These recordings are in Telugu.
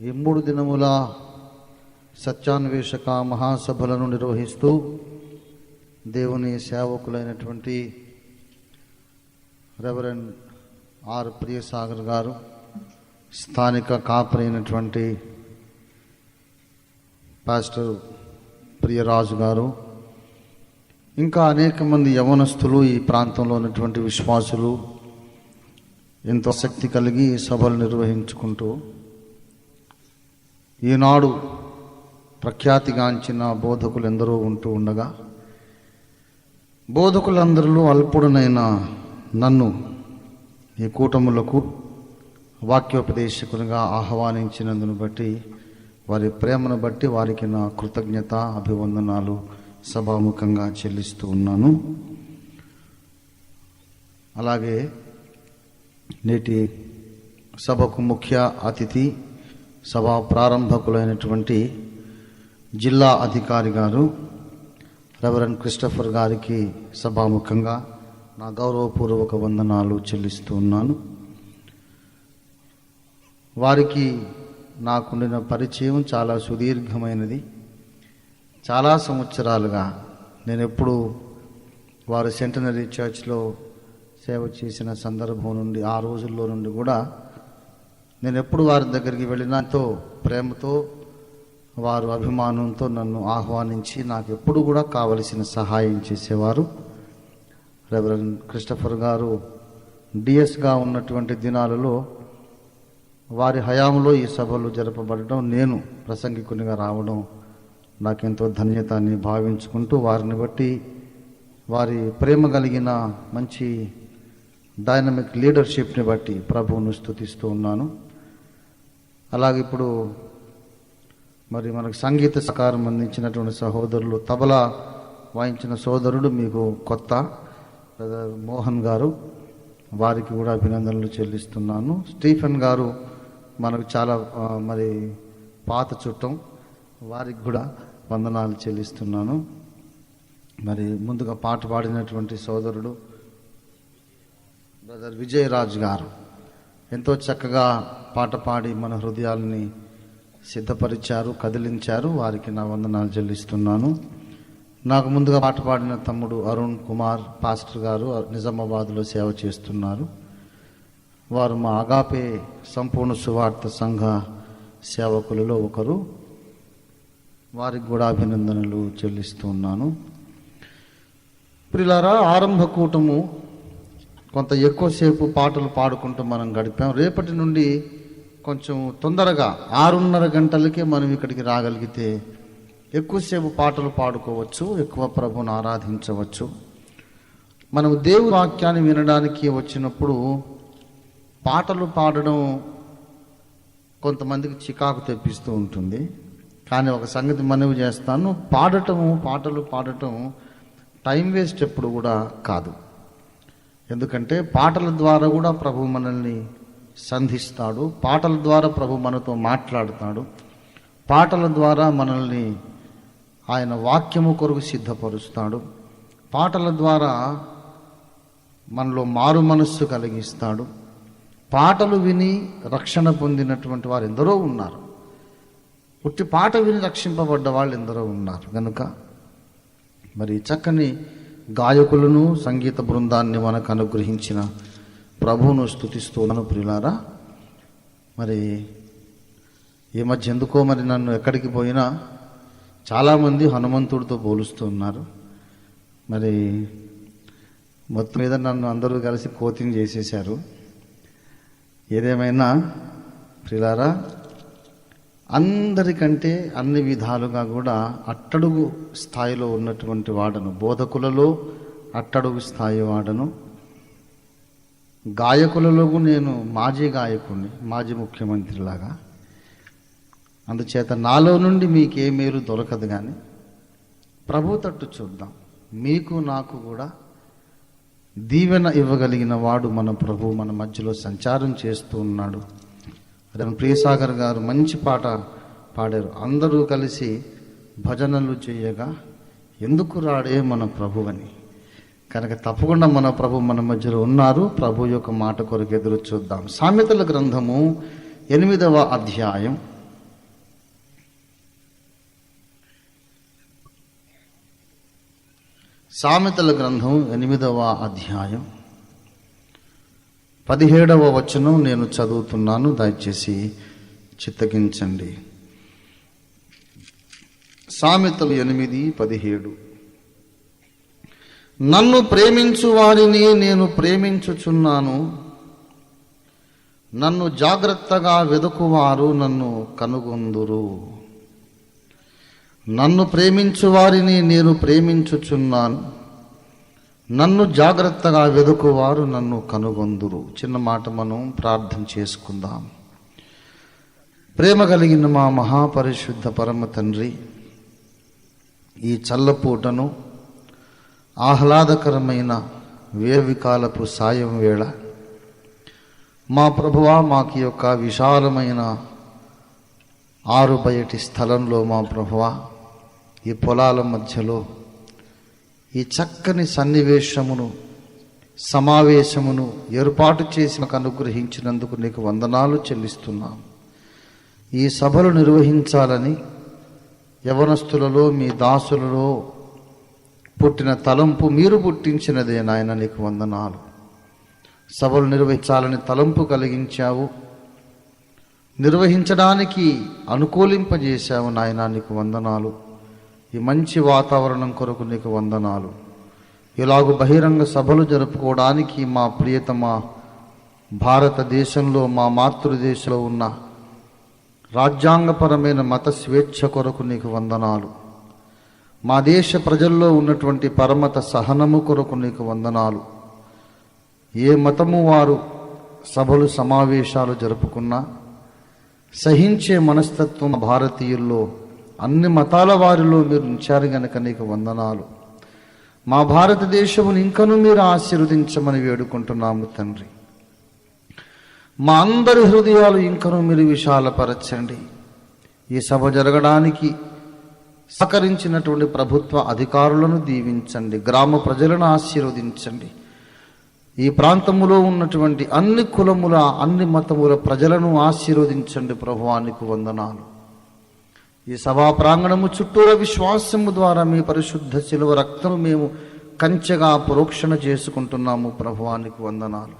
ఈ 3 దినముల సత్యాన్వేషక మహాసభలను నిర్వహిస్తూ దేవుని సేవకులైనటువంటి రెవరెండ్ ఆర్ ప్రియసాగర్ గారు, స్థానిక కాపరైనటువంటి పాస్టర్ ప్రియరాజు గారు, ఇంకా అనేక మంది యవనస్తులు, ఈ ప్రాంతంలో ఉన్నటువంటి విశ్వాసులు ఎంతో ఆసక్తి కలిగి సభలు నిర్వహించుకుంటూ ఈనాడు ప్రఖ్యాతిగాంచిన బోధకులు ఎందరో ఉంటూ ఉండగా, బోధకులందరిలో అల్పుడనైన నన్ను ఈ కూటములకు వాక్యోపదేశకునిగా ఆహ్వానించినందును బట్టి, వారి ప్రేమను బట్టి వారికి నా కృతజ్ఞత అభివందనాలు సభాముఖంగా చెల్లిస్తూ ఉన్నాను. అలాగే నేటి సభకు ముఖ్య అతిథి, సభా ప్రారంభకులైనటువంటి జిల్లా అధికారి గారు రెవరెండ్ క్రిస్టఫర్ గారికి సభాముఖంగా నా గౌరవపూర్వక వందనాలు చెల్లిస్తూ ఉన్నాను. వారికి నాకుండిన పరిచయం చాలా సుదీర్ఘమైనది. చాలా సంవత్సరాలుగా నేను ఎప్పుడు వారు సెంటనరీ చర్చ్లో సేవ చేసిన సందర్భం నుండి, ఆ రోజుల్లో నుండి కూడా నేను ఎప్పుడు వారి దగ్గరికి వెళ్ళినంతో ప్రేమతో, వారు అభిమానంతో నన్ను ఆహ్వానించి నాకు ఎప్పుడు కూడా కావలసిన సహాయం చేసేవారు. రెవరెండ్ క్రిస్టఫర్ గారు డిఎస్గా ఉన్నటువంటి దినాలలో వారి హయాంలో ఈ సభలు జరపబడడం, నేను ప్రసంగికునిగా రావడం నాకెంతో ధన్యత అని భావించుకుంటూ, వారిని బట్టి వారి ప్రేమ కలిగిన మంచి డైనమిక్ లీడర్షిప్ని బట్టి ప్రభువును స్తుతిస్తూ ఉన్నాను. అలాగే ఇప్పుడు మరి మనకు సంగీత సహకారం అందించినటువంటి సహోదరులు, తబలా వాయించిన సోదరుడు మీకు కొత్త బ్రదర్ మోహన్ గారు, వారికి కూడా అభినందనలు చెల్లిస్తున్నాను. స్టీఫెన్ గారు మనకు చాలా మరి పాత చుట్టం, వారికి కూడా వందనాలు చెల్లిస్తున్నాను. మరి ముందుగా పాట పాడినటువంటి సోదరుడు బ్రదర్ విజయరాజ్ గారు ఎంతో చక్కగా పాట పాడి మన హృదయాలని సిద్ధపరిచారు, కదిలించారు. వారికి నా వందనాలు చెల్లిస్తున్నాను. నాకు ముందుగా పాట పాడిన తమ్ముడు అరుణ్ కుమార్ పాస్టర్ గారు నిజామాబాద్లో సేవ చేస్తున్నారు. వారు మా అగాపే సంపూర్ణ సువార్త సంఘ సేవకులలో ఒకరు. వారికి కూడా అభినందనలు చెల్లిస్తూ ఉన్నాను. ప్రియులారా, ఆరంభ కూటము కొంత ఎక్కువసేపు పాటలు పాడుకుంటూ మనం గడిపాం. రేపటి నుండి కొంచెం తొందరగా 6:30 గంటలకే మనం ఇక్కడికి రాగలిగితే ఎక్కువసేపు పాటలు పాడుకోవచ్చు, ఎక్కువ ప్రభువును ఆరాధించవచ్చు. మనం దేవుని వాక్యాన్ని వినడానికి వచ్చినప్పుడు పాటలు పాడడం కొంతమందికి చికాకు తెప్పిస్తూ ఉంటుంది. కానీ ఒక సంగతి మనవి చేస్తాను, పాటలు పాడటం టైం వేస్ట్ ఎప్పుడు కూడా కాదు. ఎందుకంటే పాటల ద్వారా కూడా ప్రభు మనల్ని సంధిస్తాడు, పాటల ద్వారా ప్రభు మనతో మాట్లాడుతాడు, పాటల ద్వారా మనల్ని ఆయన వాక్యము కొరకు సిద్ధపరుస్తాడు, పాటల ద్వారా మనలో మారు మనస్సు కలిగిస్తాడు. పాటలు విని రక్షణ పొందినటువంటి వారు ఎందరో ఉన్నారు, ఉట్టి పాట విని రక్షింపబడ్డ వాళ్ళు ఎందరో ఉన్నారు. కనుక మరి చక్కని గాయకులను, సంగీత బృందాన్ని మనకు అనుగ్రహించిన ప్రభువును స్తుతిస్తున్నాను. ప్రియులారా, మరి ఈ మధ్య ఎందుకో మరి నన్ను ఎక్కడికి పోయినా చాలామంది హనుమంతుడితో పోలుస్తూ ఉన్నారు. మరి మొత్తం మీద నన్ను అందరూ కలిసి కోతింగ్ చేసేశారు. ఏదేమైనా ప్రియులారా, అందరికంటే అన్ని విధాలుగా కూడా అట్టడుగు స్థాయిలో ఉన్నటువంటి వాడను, బోధకులలో అట్టడుగు స్థాయి వాడను, గాయకులలో నేను మాజీ గాయకుడిని, మాజీ ముఖ్యమంత్రిలాగా. అందుచేత నాలో నుండి మీకు ఏ మేలు దొరకదు. కానీ ప్రభు తట్టు చూద్దాం, మీకు నాకు కూడా దీవెన ఇవ్వగలిగిన వాడు మన ప్రభు మన మధ్యలో సంచారం చేస్తూ ఉన్నాడు. ప్రియసాగర్ గారు మంచి పాట పాడారు. అందరూ కలిసి భజనలు చేయగా ఎందుకు రాడే మన ప్రభు అని. కనుక తప్పకుండా మన ప్రభు మన మధ్యలో ఉన్నారు. ప్రభు యొక్క మాట కొరకు ఎదురు చూద్దాం. సామెతల గ్రంథము 8వ అధ్యాయం సామెతల గ్రంథం 8వ అధ్యాయం 17వ వచనం నేను చదువుతున్నాను, దయచేసి చిత్తగించండి. సామెతలు 8:17. నన్ను ప్రేమించు వారిని నేను ప్రేమించుచున్నాను, నన్ను జాగ్రత్తగా వెదుకువారు నన్ను కనుగొందురు. నన్ను ప్రేమించు వారిని నేను ప్రేమించుచున్నాను, నన్ను జాగ్రత్తగా వెదుకువారు నన్ను కనుగొందురు. చిన్న మాట మనం ప్రార్థన చేసుకుందాం. ప్రేమ కలిగిన మా మహాపరిశుద్ధ పరమ తండ్రి, ఈ చల్లపూటను ఆహ్లాదకరమైన వేసవికాలపు సాయం వేళ మా ప్రభువా, మాకు యొక్క విశాలమైన ఆరు బయటి స్థలంలో మా ప్రభువా, ఈ పొలాల మధ్యలో ఈ చక్కని సన్నివేశమును సమావేశమును ఏర్పాటు చేసి మాకు అనుగ్రహించినందుకు నీకు వందనాలు చెల్లిస్తున్నాం. ఈ సభలు నిర్వహించాలని యవనస్తులలో మీ దాసులలో పుట్టిన తలంపు మీరు పుట్టించినదే నాయన, నీకు వందనాలు. సభలు నిర్వహించాలని తలంపు కలిగించావు, నిర్వహించడానికి అనుకూలింపజేశావు నాయన, నీకు వందనాలు. ఈ మంచి వాతావరణం కొరకు నీకు వందనాలు. ఇలాగూ బహిరంగ సభలు జరుపుకోవడానికి మా ప్రియతమ భారతదేశంలో, మా మాతృదేశంలో ఉన్న రాజ్యాంగపరమైన మత స్వేచ్ఛ కొరకు నీకు వందనాలు. మా దేశ ప్రజల్లో ఉన్నటువంటి పరమత సహనము కొరకు నీకు వందనాలు. ఏ మతము వారు సభలు సమావేశాలు జరుపుకున్నా సహించే మనస్తత్వం భారతీయుల్లో, అన్ని మతాల వారిలో మీరు ఉంచారు గనక నీకు వందనాలు. మా భారతదేశమును ఇంకనూ మీరు ఆశీర్వదించమని వేడుకుంటున్నాము తండ్రి. మా అందరి హృదయాలు ఇంకనూ మీరు విశాలపరచండి. ఈ సభ జరగడానికి సహకరించినటువంటి ప్రభుత్వ అధికారులను దీవించండి, గ్రామ ప్రజలను ఆశీర్వదించండి. ఈ ప్రాంతములో ఉన్నటువంటి అన్ని కులముల, అన్ని మతముల ప్రజలను ఆశీర్వదించండి ప్రభువా, నీకు వందనాలు. ఈ సభా ప్రాంగణము చుట్టూరా విశ్వాసము ద్వారా మీ పరిశుద్ధ శిలువ రక్తము మేము కంచెగా ప్రోక్షణ చేసుకుంటున్నాము ప్రభువా, నీకు వందనాలు.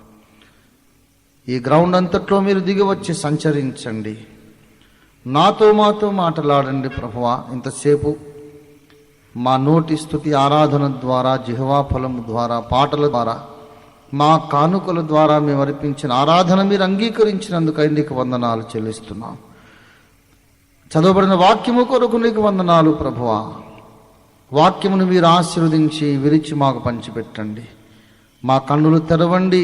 ఈ గ్రౌండ్ అంతట్లో మీరు దిగి వచ్చి సంచరించండి, మాతో మాట్లాడండి ప్రభువా. ఇంతసేపు మా నోటి స్తుతి ఆరాధన ద్వారా, జిహ్వా ఫలము ద్వారా, పాటల ద్వారా, మా కానుకల ద్వారా మేము అర్పించిన ఆరాధన మీరు అంగీకరించినందుకై నీకు వందనాలు చెల్లిస్తున్నాం. చదవబడిన వాక్యము కొరకు నీకు వందనాలు ప్రభువా. వాక్యమును మీరు ఆశీర్వదించి విరిచి మాకు పంచిపెట్టండి. మా కన్నులు తెరవండి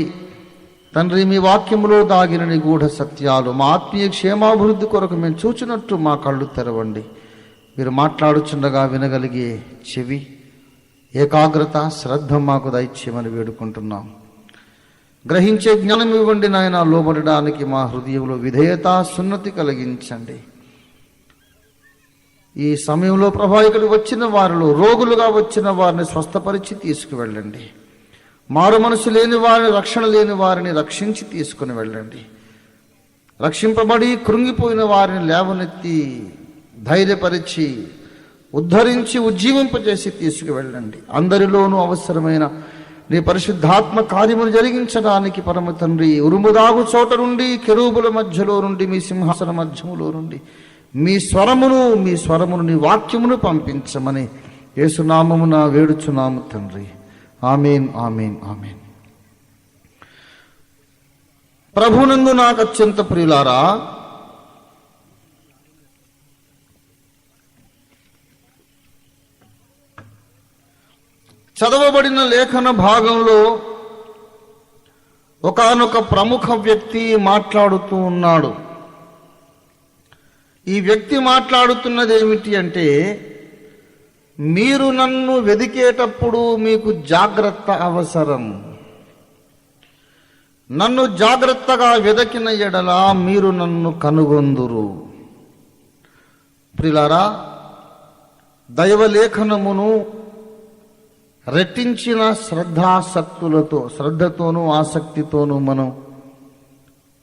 తండ్రి, మీ వాక్యములో దాగిన నిగూఢ సత్యాలు మా ఆత్మీయ క్షేమాభివృద్ధి కొరకు మేము చూచినట్టు మా కళ్ళు తెరవండి. మీరు మాట్లాడుచుండగా వినగలిగే చెవి, ఏకాగ్రత, శ్రద్ధ మాకు దయచేయమని వేడుకుంటున్నాం. గ్రహించే జ్ఞానం ఇవ్వండి నాయన, లోబడడానికి మా హృదయంలో విధేయత, సున్నతి కలిగించండి. ఈ సమయంలో ప్రభా, ఇక్కడికి వచ్చిన వారిలో రోగులుగా వచ్చిన వారిని స్వస్థపరిచి తీసుకువెళ్ళండి. మారు మనసు లేని వారిని, రక్షణ లేని వారిని రక్షించి తీసుకుని వెళ్ళండి. రక్షింపబడి కృంగిపోయిన వారిని లేవనెత్తి ధైర్యపరిచి ఉద్ధరించి ఉజ్జీవింపజేసి తీసుకువెళ్ళండి. అందరిలోనూ అవసరమైన నీ పరిశుద్ధాత్మ కార్యమును జరిగించడానికి పరమ తండ్రి, ఉరుముదాగు చోట నుండి, కెరూబుల మధ్యలో నుండి, మీ సింహాసన మధ్యములో నుండి మీ స్వరమును నీ వాక్యమును పంపించమని యేసునామమున వేడుచున్నాము తండ్రి. ఆమేన్, ఆమేన్, ఆమేన్. ప్రభునందు నాకు అత్యంత ప్రియులారా, చదవబడిన లేఖన భాగంలో ఒకానొక ప్రముఖ వ్యక్తి మాట్లాడుతూ ఉన్నాడు. ఈ వ్యక్తి మాట్లాడుతున్నది ఏమిటి అంటే, మీరు నన్ను వెదికేటప్పుడు మీకు జాగ్రత్త అవసరం. నన్ను జాగ్రత్తగా వెదకిన ఎడల మీరు నన్ను కనుగొందురు. ప్రియులారా, దైవలేఖనమును రెట్టించిన శ్రద్ధతోనూ ఆసక్తితోనూ మనం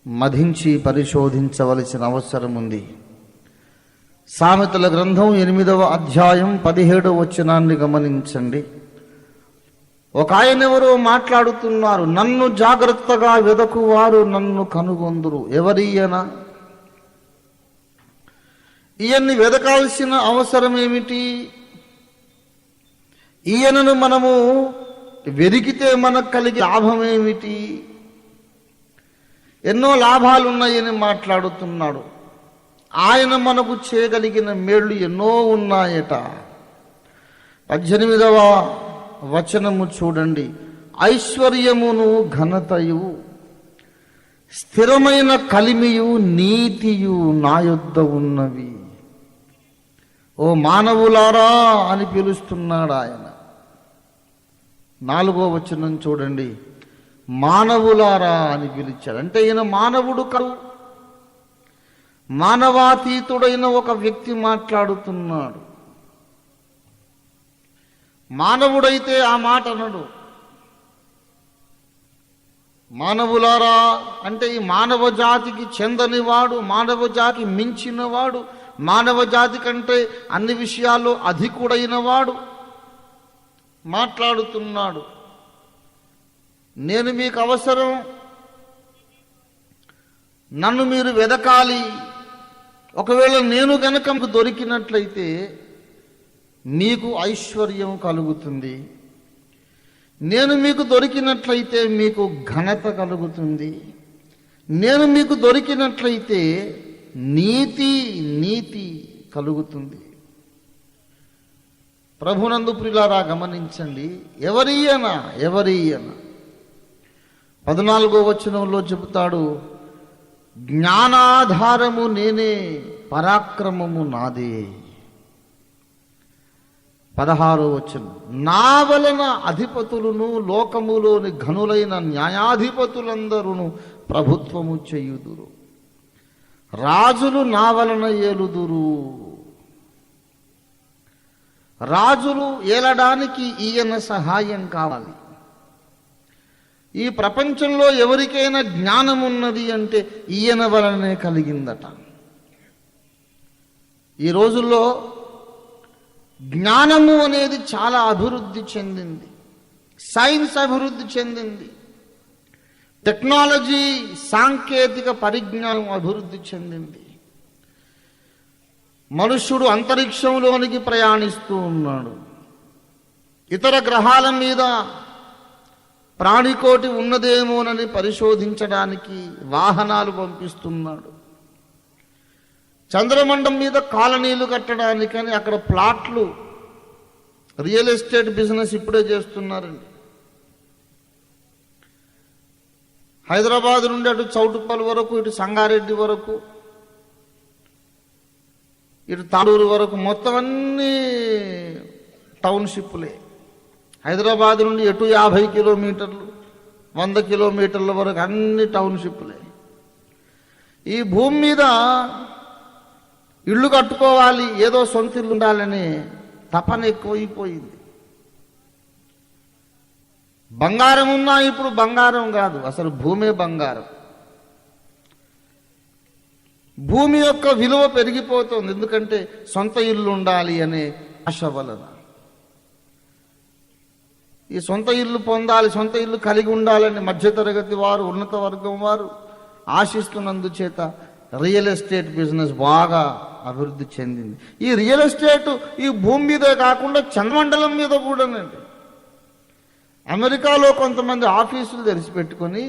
మధించి పరిశోధించవలసిన అవసరం ఉంది. సామెతల గ్రంథం 8వ అధ్యాయం 17వ వచనాన్ని గమనించండి. ఒక ఆయన ఎవరో మాట్లాడుతున్నారు, నన్ను జాగ్రత్తగా వెదకువారు నన్ను కనుగొందురు. ఎవరియన? ఈయన్ని వెదకాల్సిన అవసరం ఏమిటి? ఈయనను మనము వెరికితే మనకు కలిగే లాభం ఏమిటి? ఎన్నో లాభాలున్నాయని మాట్లాడుతున్నాడు. ఆయన మనకు చేయగలిగిన మేళ్ళు ఎన్నో ఉన్నాయట. 18వ వచనము చూడండి. ఐశ్వర్యమును ఘనతయు స్థిరమైన కలిమియు నీతియు నా యొద్ద ఉన్నవి. ఓ మానవులారా అని పిలుస్తున్నాడు ఆయన. 4వ వచనం చూడండి. మానవులారా అని పిలిచాడు. అంటే ఈయన మానవుడు కాదు, మానవాతీతుడైన ఒక వ్యక్తి మాట్లాడుతున్నాడు. మానవుడైతే ఆ మాట అనడు. మానవులారా అంటే ఈ మానవ జాతికి చెందనివాడు, మానవ జాతి మించినవాడు, మానవ జాతి కంటే అన్ని విషయాల్లో అధికుడైన వాడు మాట్లాడుతున్నాడు. నేను మీకు అవసరం, నన్ను మీరు వెదకాలి. ఒకవేళ నేను గనక మీకు దొరికినట్లయితే మీకు ఐశ్వర్యం కలుగుతుంది. నేను మీకు దొరికినట్లయితే మీకు ఘనత కలుగుతుంది. నేను మీకు దొరికినట్లయితే నీతి కలుగుతుంది. ప్రభునందు ప్రియులారా గమనించండి. ఎవరియన 14వ వచనంలో చెబుతాడు, జ్ఞానాధారము నేనే, పరాక్రమము నాదే. 16వ వచనం, నా వలన అధిపతులను లోకములోని ఘనులైన న్యాయాధిపతులందరూ ప్రభుత్వము చేయుదురు. రాజులు నా వలన ఏలుదురు. రాజులు ఏలడానికి ఈయన సహాయం కావాలి. ఈ ప్రపంచంలో ఎవరికైనా జ్ఞానం ఉన్నది అంటే ఈయన వలనే కలిగిందట. ఈ రోజుల్లో జ్ఞానము అనేది చాలా అభివృద్ధి చెందింది. సైన్స్ అభివృద్ధి చెందింది. టెక్నాలజీ, సాంకేతిక పరిజ్ఞానం అభివృద్ధి చెందింది. మనుష్యుడు అంతరిక్షంలోనికి ప్రయాణిస్తూ ఉన్నాడు. ఇతర గ్రహాల మీద ప్రాణికోటి ఉన్నదేమోనని పరిశోధించడానికి వాహనాలు పంపిస్తున్నాడు. చంద్రమండలం మీద కాలనీలు కట్టడానికని అక్కడ ప్లాట్లు, రియల్ ఎస్టేట్ బిజినెస్ ఇప్పుడే చేస్తున్నారండి. హైదరాబాద్ నుండి అటు చౌటుప్పల్ వరకు, ఇటు సంగారెడ్డి వరకు, ఇటు తాళూరు వరకు మొత్తం అన్నీ టౌన్షిప్లే. హైదరాబాద్ నుండి ఎటు 50 కిలోమీటర్లు, 100 కిలోమీటర్ల వరకు అన్ని టౌన్షిప్లే. ఈ భూమి మీద ఇళ్ళు కట్టుకోవాలి, ఏదో సొంత ఇల్లు ఉండాలని తపన ఎక్కువైపోయింది. బంగారం ఉన్నా ఇప్పుడు బంగారం కాదు, అసలు భూమే బంగారం. భూమి యొక్క విలువ పెరిగిపోతుంది. ఎందుకంటే సొంత ఇల్లు ఉండాలి అనే ఆశ వలన. ఈ సొంత ఇల్లు పొందాలి, సొంత ఇల్లు కలిగి ఉండాలని మధ్యతరగతి వారు, ఉన్నత వర్గం వారు ఆశిస్తున్నందుచేత రియల్ ఎస్టేట్ బిజినెస్ బాగా అభివృద్ధి చెందింది. ఈ రియల్ ఎస్టేట్ ఈ భూమి మీదే కాకుండా చంద్రమండలం మీద కూడానండి. అమెరికాలో కొంతమంది ఆఫీసులు తెరిచిపెట్టుకొని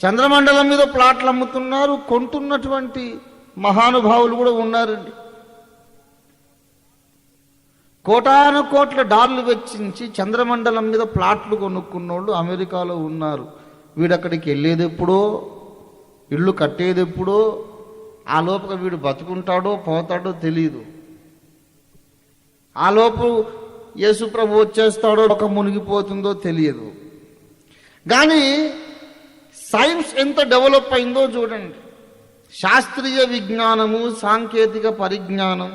చంద్రమండలం మీద ప్లాట్లు అమ్ముతున్నారు. కొంటున్నటువంటి మహానుభావులు కూడా ఉన్నారండి. కోటాను కోట్ల డాలర్లు వెచ్చించి చంద్రమండలం మీద ప్లాట్లు కొనుక్కున్నోళ్ళు అమెరికాలో ఉన్నారు. వీడక్కడికి వెళ్ళేది ఎప్పుడో, ఇళ్ళు కట్టేది ఎప్పుడో, ఆ లోపల వీడు బతుకుంటాడో పోతాడో తెలియదు. ఆ లోపు యేసు ప్రభు వచ్చేస్తాడో ఒక మునిగిపోతుందో తెలియదు. కానీ సైన్స్ ఎంత డెవలప్ అయిందో చూడండి. శాస్త్రీయ విజ్ఞానము, సాంకేతిక పరిజ్ఞానం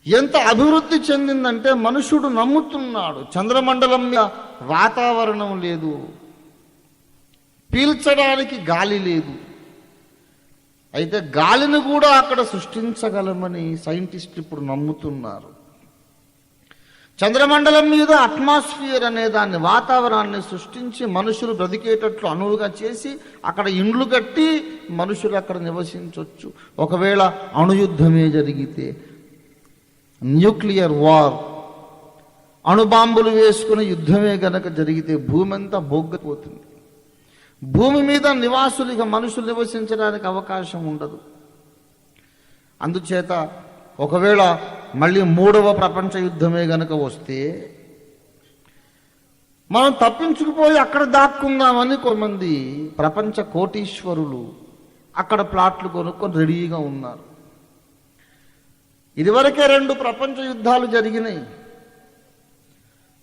ఎంత అభివృద్ధి చెందిందంటే మనుషుడు నమ్ముతున్నాడు. చంద్రమండలం మీద వాతావరణం లేదు, పీల్చడానికి గాలి లేదు. అయితే గాలిని కూడా అక్కడ సృష్టించగలమని సైంటిస్టులు ఇప్పుడు నమ్ముతున్నారు. చంద్రమండలం మీద అట్మాస్ఫియర్ అనే దాన్ని, వాతావరణాన్ని సృష్టించి మనుషులు బ్రతికేటట్లు అనువుగా చేసి అక్కడ ఇండ్లు కట్టి మనుషులు అక్కడ నివసించవచ్చు. ఒకవేళ అణుయుద్ధమే జరిగితే, న్యూక్లియర్ వార్, అణుబాంబులు వేసుకుని యుద్ధమే గనక జరిగితే భూమి అంతా బొగ్గిపోతుంది. భూమి మీద నివాసులుగా మనుషులు నివసించడానికి అవకాశం ఉండదు. అందుచేత ఒకవేళ మళ్ళీ 3వ ప్రపంచ యుద్ధమే గనక వస్తే మనం తప్పించుకుపోయి అక్కడ దాక్కుందామని కొంతమంది ప్రపంచ కోటీశ్వరులు అక్కడ ప్లాట్లు కొనుక్కొని రెడీగా ఉన్నారు. ఇదివరకే 2 ప్రపంచ యుద్ధాలు జరిగినాయి.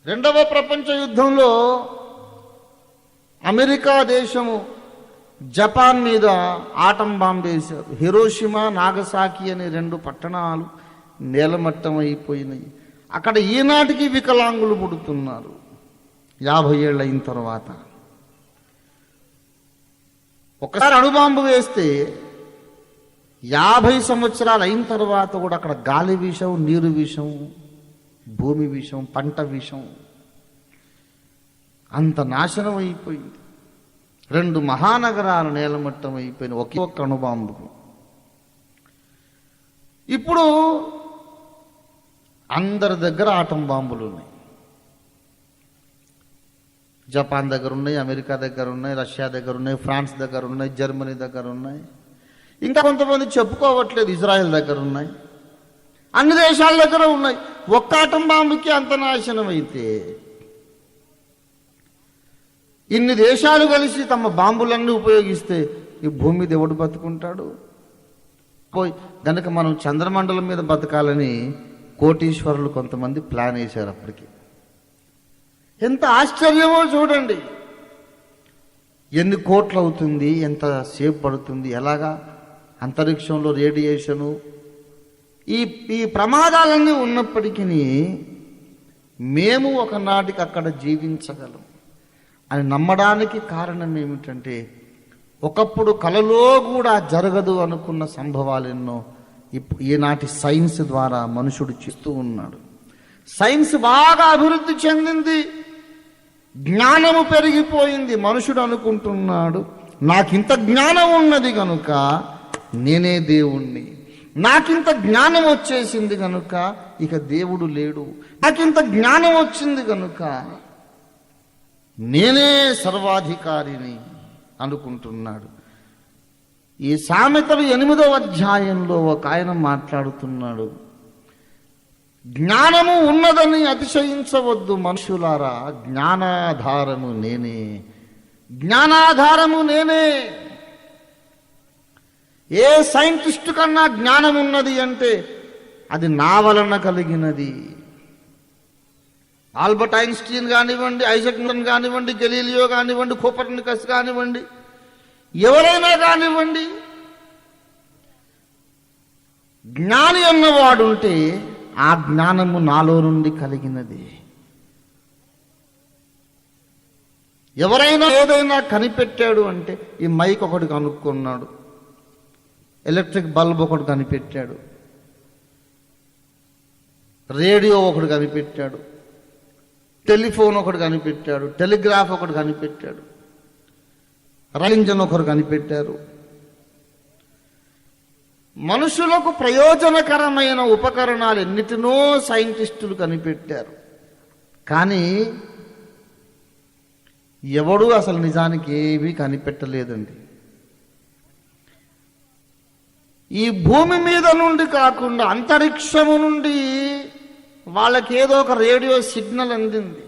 2వ ప్రపంచ యుద్ధంలో అమెరికా దేశము జపాన్ మీద ఆటం బాంబు వేశారు. హిరోషిమా, నాగసాకి అనే 2 పట్టణాలు నేలమట్టం అయిపోయినాయి. అక్కడ ఈనాటికి వికలాంగులు పుడుతున్నారు 50 ఏళ్ళు అయిన తర్వాత. ఒకసారి అణుబాంబు వేస్తే 50 సంవత్సరాలు అయిన తర్వాత కూడా అక్కడ గాలి విషం, నీరు విషం, భూమి విషం, పంట విషం, అంత నాశనం అయిపోయింది. 2 మహానగరాలు నేలమట్టం అయిపోయిన ఒకే ఒక్క అణుబాంబుకు. ఇప్పుడు అందరి దగ్గర ఆటం బాంబులు ఉన్నాయి. జపాన్ దగ్గర ఉన్నాయి, అమెరికా దగ్గర ఉన్నాయి, రష్యా దగ్గర ఉన్నాయి, ఫ్రాన్స్ దగ్గర ఉన్నాయి, జర్మనీ దగ్గర ఉన్నాయి, ఇంకా కొంతమంది చెప్పుకోవట్లేదు, ఇజ్రాయెల్ దగ్గర ఉన్నాయి, అన్ని దేశాల దగ్గర ఉన్నాయి. ఒక్క ఆటం బాంబుకి అంత నాశనం అయితే ఇన్ని దేశాలు కలిసి తమ బాంబులన్నీ ఉపయోగిస్తే ఈ భూమి మీద ఎవడు బతుకుంటాడు? గనక మనం చంద్రమండలం మీద బతకాలని కోటీశ్వరులు కొంతమంది ప్లాన్ వేశారు. అప్పటికి ఎంత ఆశ్చర్యమో చూడండి. ఎన్ని కోట్లు అవుతుంది, ఎంత సేపు పడుతుంది, ఎలాగా అంతరిక్షంలో రేడియేషను, ఈ ప్రమాదాలన్నీ ఉన్నప్పటికీ మేము ఒకనాటికి అక్కడ జీవించగలం అని నమ్మడానికి కారణం ఏమిటంటే, ఒకప్పుడు కలలో కూడా జరగదు అనుకున్న సంభవాలు ఎన్నో ఈనాటి సైన్స్ ద్వారా మనుషుడు చేస్తూ ఉన్నాడు. సైన్స్ బాగా అభివృద్ధి చెందింది, జ్ఞానము పెరిగిపోయింది. మనుషుడు అనుకుంటున్నాడు, నాకింత జ్ఞానం ఉన్నది కనుక నేనే దేవుణ్ణి, నాకింత జ్ఞానం వచ్చేసింది కనుక ఇక దేవుడు లేడు, నాకింత జ్ఞానం వచ్చింది కనుక నేనే సర్వాధికారిని అనుకుంటున్నాడు. ఈ సామెతలు 8వ అధ్యాయంలో ఒక ఆయన మాట్లాడుతున్నాడు, జ్ఞానము ఉన్నదని అతిశయించవద్దు మనుషులారా, జ్ఞానాధారము నేనే, జ్ఞానాధారము నేనే. ఏ సైంటిస్టు కన్నా జ్ఞానం ఉన్నది అంటే అది నా వలన కలిగినది. ఆల్బర్ట్ ఐన్స్టీన్ కానివ్వండి, ఐజాక్ న్యూటన్ కానివ్వండి, గెలీలియో కానివ్వండి, కోపర్నికస్ కానివ్వండి, ఎవరైనా కానివ్వండి, జ్ఞాని అన్నవాడుంటే ఆ జ్ఞానము నాలో నుండి కలిగినది. ఎవరైనా ఏదైనా కనిపెట్టాడు అంటే, ఈ మైక్ ఒకటి కనుక్కున్నాడు, ఎలక్ట్రిక్ బల్బ్ ఒకటి కనిపెట్టాడు, రేడియో ఒకటి కనిపెట్టాడు, టెలిఫోన్ ఒకటి కనిపెట్టాడు, టెలిగ్రాఫ్ ఒకటి కనిపెట్టాడు, రైలు ఇంజన్ ఒకరు కనిపెట్టారు. మనుషులకు ప్రయోజనకరమైన ఉపకరణాలు ఎన్నిటినో సైంటిస్టులు కనిపెట్టారు. కానీ ఎవడూ అసలు నిజానికి ఏమీ కనిపెట్టలేదండి. ఈ భూమి మీద నుండి కాకుండా అంతరిక్షము నుండి వాళ్ళకి ఏదో ఒక రేడియో సిగ్నల్ అందింది.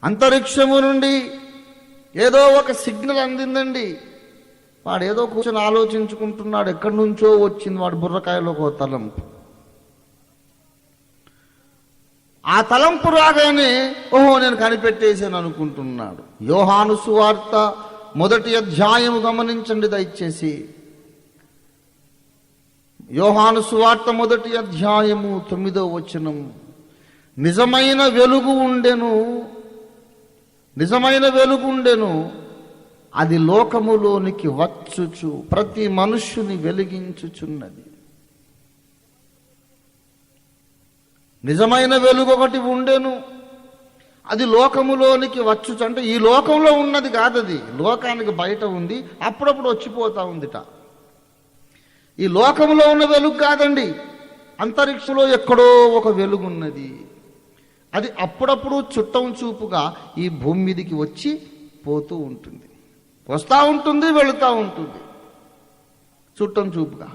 అంతరిక్షము నుండి ఏదో ఒక సిగ్నల్ అందిందండి. వాడు ఏదో కూర్చొని ఆలోచించుకుంటున్నాడు, ఎక్కడి నుంచో వచ్చింది వాడు బుర్రకాయలో ఒక తలంపు. ఆ తలంపు రాగానే ఓహో నేను కనిపెట్టేసాను అనుకుంటున్నాడు. యోహాను సువార్త 1వ అధ్యాయము గమనించండి దయచేసి. యోహాను సువార్త 1వ అధ్యాయము 9వ వచనం. నిజమైన వెలుగు ఉండెను, నిజమైన వెలుగు ఉండెను, అది లోకములోనికి వచ్చుచు ప్రతి మనుష్యుని వెలిగించుచున్నది. నిజమైన వెలుగు ఒకటి ఉండెను, అది లోకములోనికి వచ్చుచు. అంటే ఈ లోకంలో ఉన్నది కాదు, అది లోకానికి బయట ఉంది, అప్పుడప్పుడు వచ్చిపోతా ఉందిట. ఈ లోకంలో ఉన్న వెలుగు కాదండి, అంతరిక్షంలో ఎక్కడో ఒక వెలుగు ఉన్నది. అది అప్పుడప్పుడు చుట్టం చూపుగా ఈ భూమి మీదకి వచ్చి పోతూ ఉంటుంది, వస్తూ ఉంటుంది, వెళుతూ ఉంటుంది, చుట్టం చూపుగా.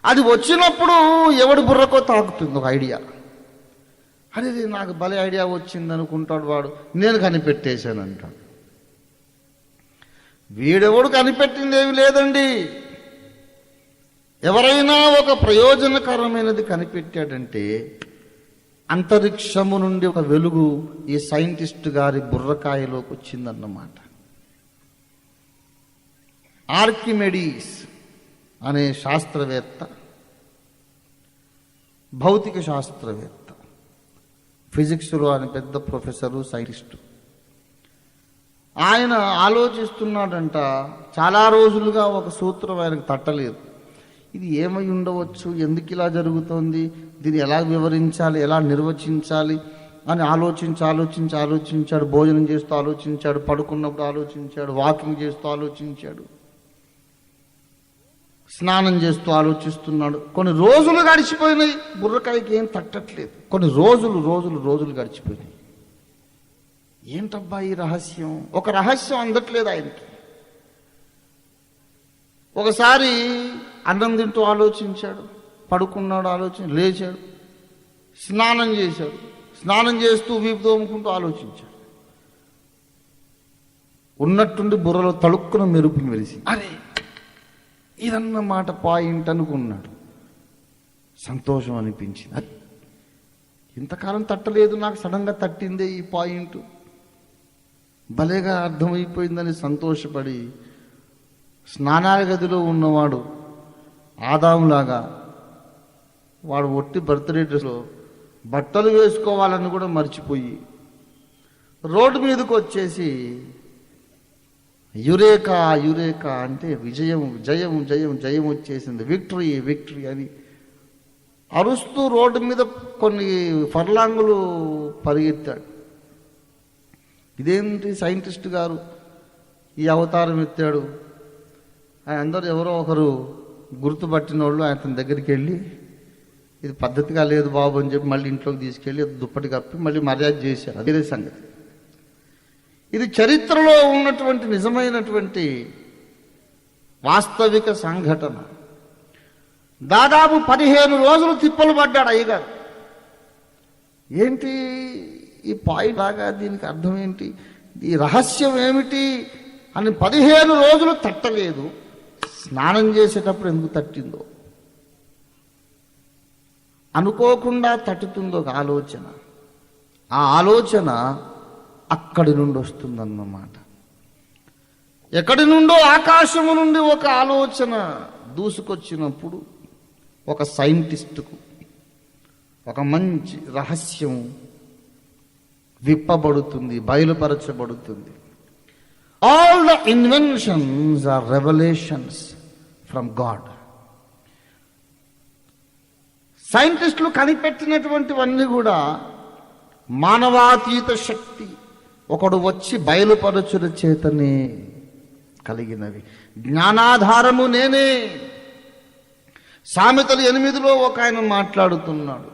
అది వచ్చినప్పుడు ఎవడి బుర్రకో తాకుతుంది ఒక ఐడియా. అరే నాకు భలే ఐడియా వచ్చింది అనుకుంటాడు వాడు, నేను కనిపెట్టేశాను అంటాడు. వీడెవడు కనిపెట్టింది ఏమి లేదండి. ఎవరైనా ఒక ప్రయోజనకరమైనది కనిపెట్టాడంటే అంతరిక్షము నుండి ఒక వెలుగు ఈ సైంటిస్ట్ గారి బుర్రకాయలోకి వచ్చిందన్నమాట. ఆర్కిమెడీస్ అనే శాస్త్రవేత్త, భౌతిక శాస్త్రవేత్త, ఫిజిక్స్లో ఆయన పెద్ద ప్రొఫెసరు, సైంటిస్టు. ఆయన ఆలోచిస్తున్నాడంట, చాలా రోజులుగా ఒక సూత్రం ఆయనకు తట్టలేదు. ఇది ఏమై ఉండవచ్చు, ఎందుకు ఇలా జరుగుతోంది, దీన్ని ఎలా వివరించాలి, ఎలా నిర్వచించాలి అని ఆలోచించాడు. భోజనం చేస్తూ ఆలోచించాడు, పడుకున్నప్పుడు ఆలోచించాడు, వాకింగ్ చేస్తూ ఆలోచించాడు, స్నానం చేస్తూ ఆలోచిస్తున్నాడు. కొన్ని రోజులు గడిచిపోయినాయి, బుర్రకాయకి ఏం తట్టట్లేదు. కొన్ని రోజులు గడిచిపోయినాయి. ఏంటబ్బా ఈ రహస్యం? ఒక రహస్యం అందట్లేదు ఆయనకి. ఒకసారి అన్నం తింటూ ఆలోచించాడు, పడుకున్నాడు, లేచాడు, స్నానం చేశాడు, స్నానం చేస్తూ వీపు తోముకుంటూ ఆలోచించాడు. ఉన్నట్టుండి బుర్రలో తళుక్కున మెరుపుని వెలిసి, అరే ఇదన్నమాట పాయింట్ అనుకున్నాడు. సంతోషం అనిపించింది. ఇంతకాలం తట్టలేదు, నాకు సడన్గా తట్టిందే ఈ పాయింట్, భలేగా అర్థమైపోయిందని సంతోషపడి స్నానాల గదిలో ఉన్నవాడు ఆదాములాగా వాడు ఒట్టి బర్త్డే డ్రెస్లో బట్టలు వేసుకోవాలని కూడా మర్చిపోయి రోడ్డు మీదకి వచ్చేసి యురేకా అంటే జయం వచ్చేసింది, విక్టరీ అని అరుస్తూ రోడ్డు మీద కొన్ని ఫర్లాంగులు పరిగెత్తాడు. ఇదేంటి సైంటిస్ట్ గారు ఈ అవతారం ఎత్తాడు? ఆయన అందరూ ఎవరో ఒకరు గుర్తుపట్టిన వాళ్ళు ఆయన దగ్గరికి వెళ్ళి, ఇది పద్ధతిగా లేదు బాబు అని చెప్పి మళ్ళీ ఇంట్లోకి తీసుకెళ్ళి దుప్పటి కప్పి మళ్ళీ మర్యాద చేశారు. అదే సంగతి. ఇది చరిత్రలో ఉన్నటువంటి నిజమైనటువంటి వాస్తవిక సంఘటన. దాదాపు 15 రోజులు తిప్పలు పడ్డాడు అయ్యగారు. ఏంటి ఈ పాయింట్ లాగా, దీనికి అర్థం ఏంటి, ఈ రహస్యం ఏమిటి అని 15 రోజులు తట్టలేదు. స్నానం చేసేటప్పుడు ఎందుకు తట్టిందో, అనుకోకుండా తట్టుతుందో ఒక ఆలోచన. ఆ ఆలోచన అక్కడి నుండి వస్తుందన్నమాట. ఎక్కడి నుండో ఆకాశము నుండి ఒక ఆలోచన దూసుకొచ్చినప్పుడు ఒక సైంటిస్టుకు ఒక మంచి రహస్యం విప్పబడుతుంది, బయలుపరచబడుతుంది. All the inventions are revolutions from God. సైంటిస్టులు కనిపెట్టినటువంటివన్నీ కూడా మానవాతీత శక్తి ఒకడు వచ్చి బయలుపరచుల చేతనే కలిగినవి. జ్ఞానాధారము నేనే. సామెతలు 8లో ఒక ఆయన మాట్లాడుతున్నాడు,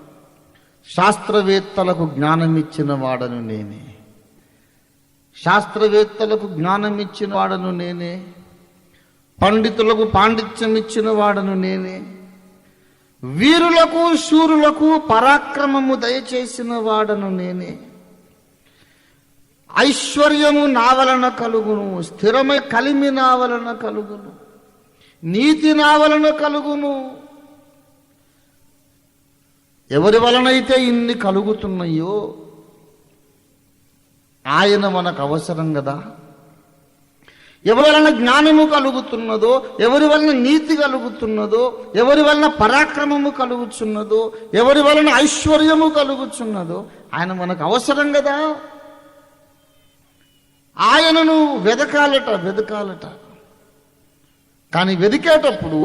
శాస్త్రవేత్తలకు జ్ఞానం ఇచ్చిన వాడను నేనే, శాస్త్రవేత్తలకు జ్ఞానం ఇచ్చిన వాడను నేనే, పండితులకు పాండిత్యం ఇచ్చిన వాడను నేనే, వీరులకు శూరులకు పరాక్రమము దయచేసిన వాడను నేనే, ఐశ్వర్యము నా వలన కలుగును, స్థిరమై కలిమి నా వలన కలుగును, నీతి నా వలన కలుగును. ఎవరి వలనైతే ఇన్ని కలుగుతున్నాయో ఆయన మనకు అవసరం కదా. ఎవరి వలన జ్ఞానము కలుగుతున్నదో, ఎవరి వలన నీతి కలుగుతున్నదో, ఎవరి వలన పరాక్రమము కలుగుతున్నదో, ఎవరి వలన ఐశ్వర్యము కలుగుతున్నదో ఆయన మనకు అవసరం కదా. ఆయనను వెదకాలట. కానీ వెదికేటప్పుడు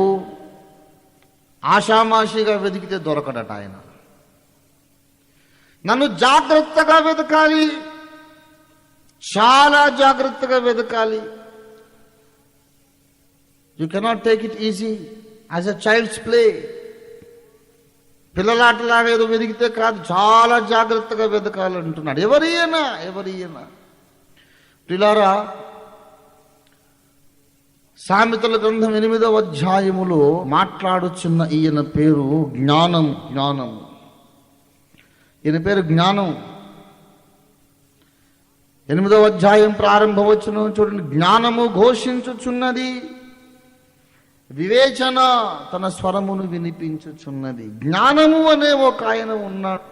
ఆషామాషిగా వెదికితే దొరకడట ఆయన. నన్ను జాగ్రత్తగా వెతకాలి, చాలా జాగ్రత్తగా వెతకాలి. You cannot take it easy as a child's play. పిల్లలాటలాగా ఏదో వెతికితే కాదు, చాలా జాగ్రత్తగా వెతకాలంటున్నాడు. ఎవరియనా పిల్లారా, సామెతల గ్రంథం 8వ అధ్యాయములో మాట్లాడుచున్న ఈయన పేరు జ్ఞానం. ఈయన పేరు జ్ఞానం. 8వ అధ్యాయం ప్రారంభవచనం చూడండి. జ్ఞానము ఘోషించుచున్నది, వివేచన తన స్వరమును వినిపించుచున్నది. జ్ఞానము అనే ఒక ఆయన ఉన్నాడు.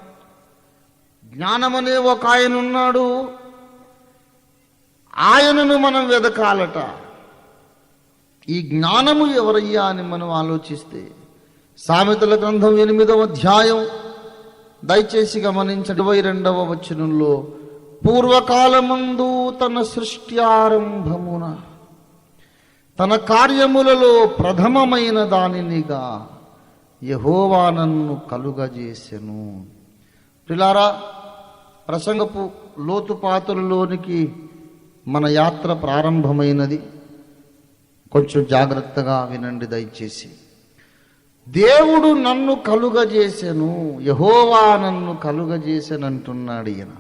ఆయనను మనం వెదకాలట. ఈ జ్ఞానము ఎవరయ్యా అని మనం ఆలోచిస్తే, సామెతల గ్రంథం 8వ అధ్యాయం దయచేసి గమనించండి. 22వ వచనంలో, పూర్వకాలమందు తన సృష్టి ఆరంభమున తన కార్యములలో ప్రథమమైన దానినిగా యెహోవా నన్ను కలుగజేసెను. ప్రిలారా, ప్రసంగపు లోతుపాతులలోనికి మన యాత్ర ప్రారంభమైనది. కొంచెం జాగ్రత్తగా వినండి దయచేసి. దేవుడు నన్ను కలుగజేసెను, యెహోవా నన్ను కలుగజేసెను అంటున్నాడు ఈయన.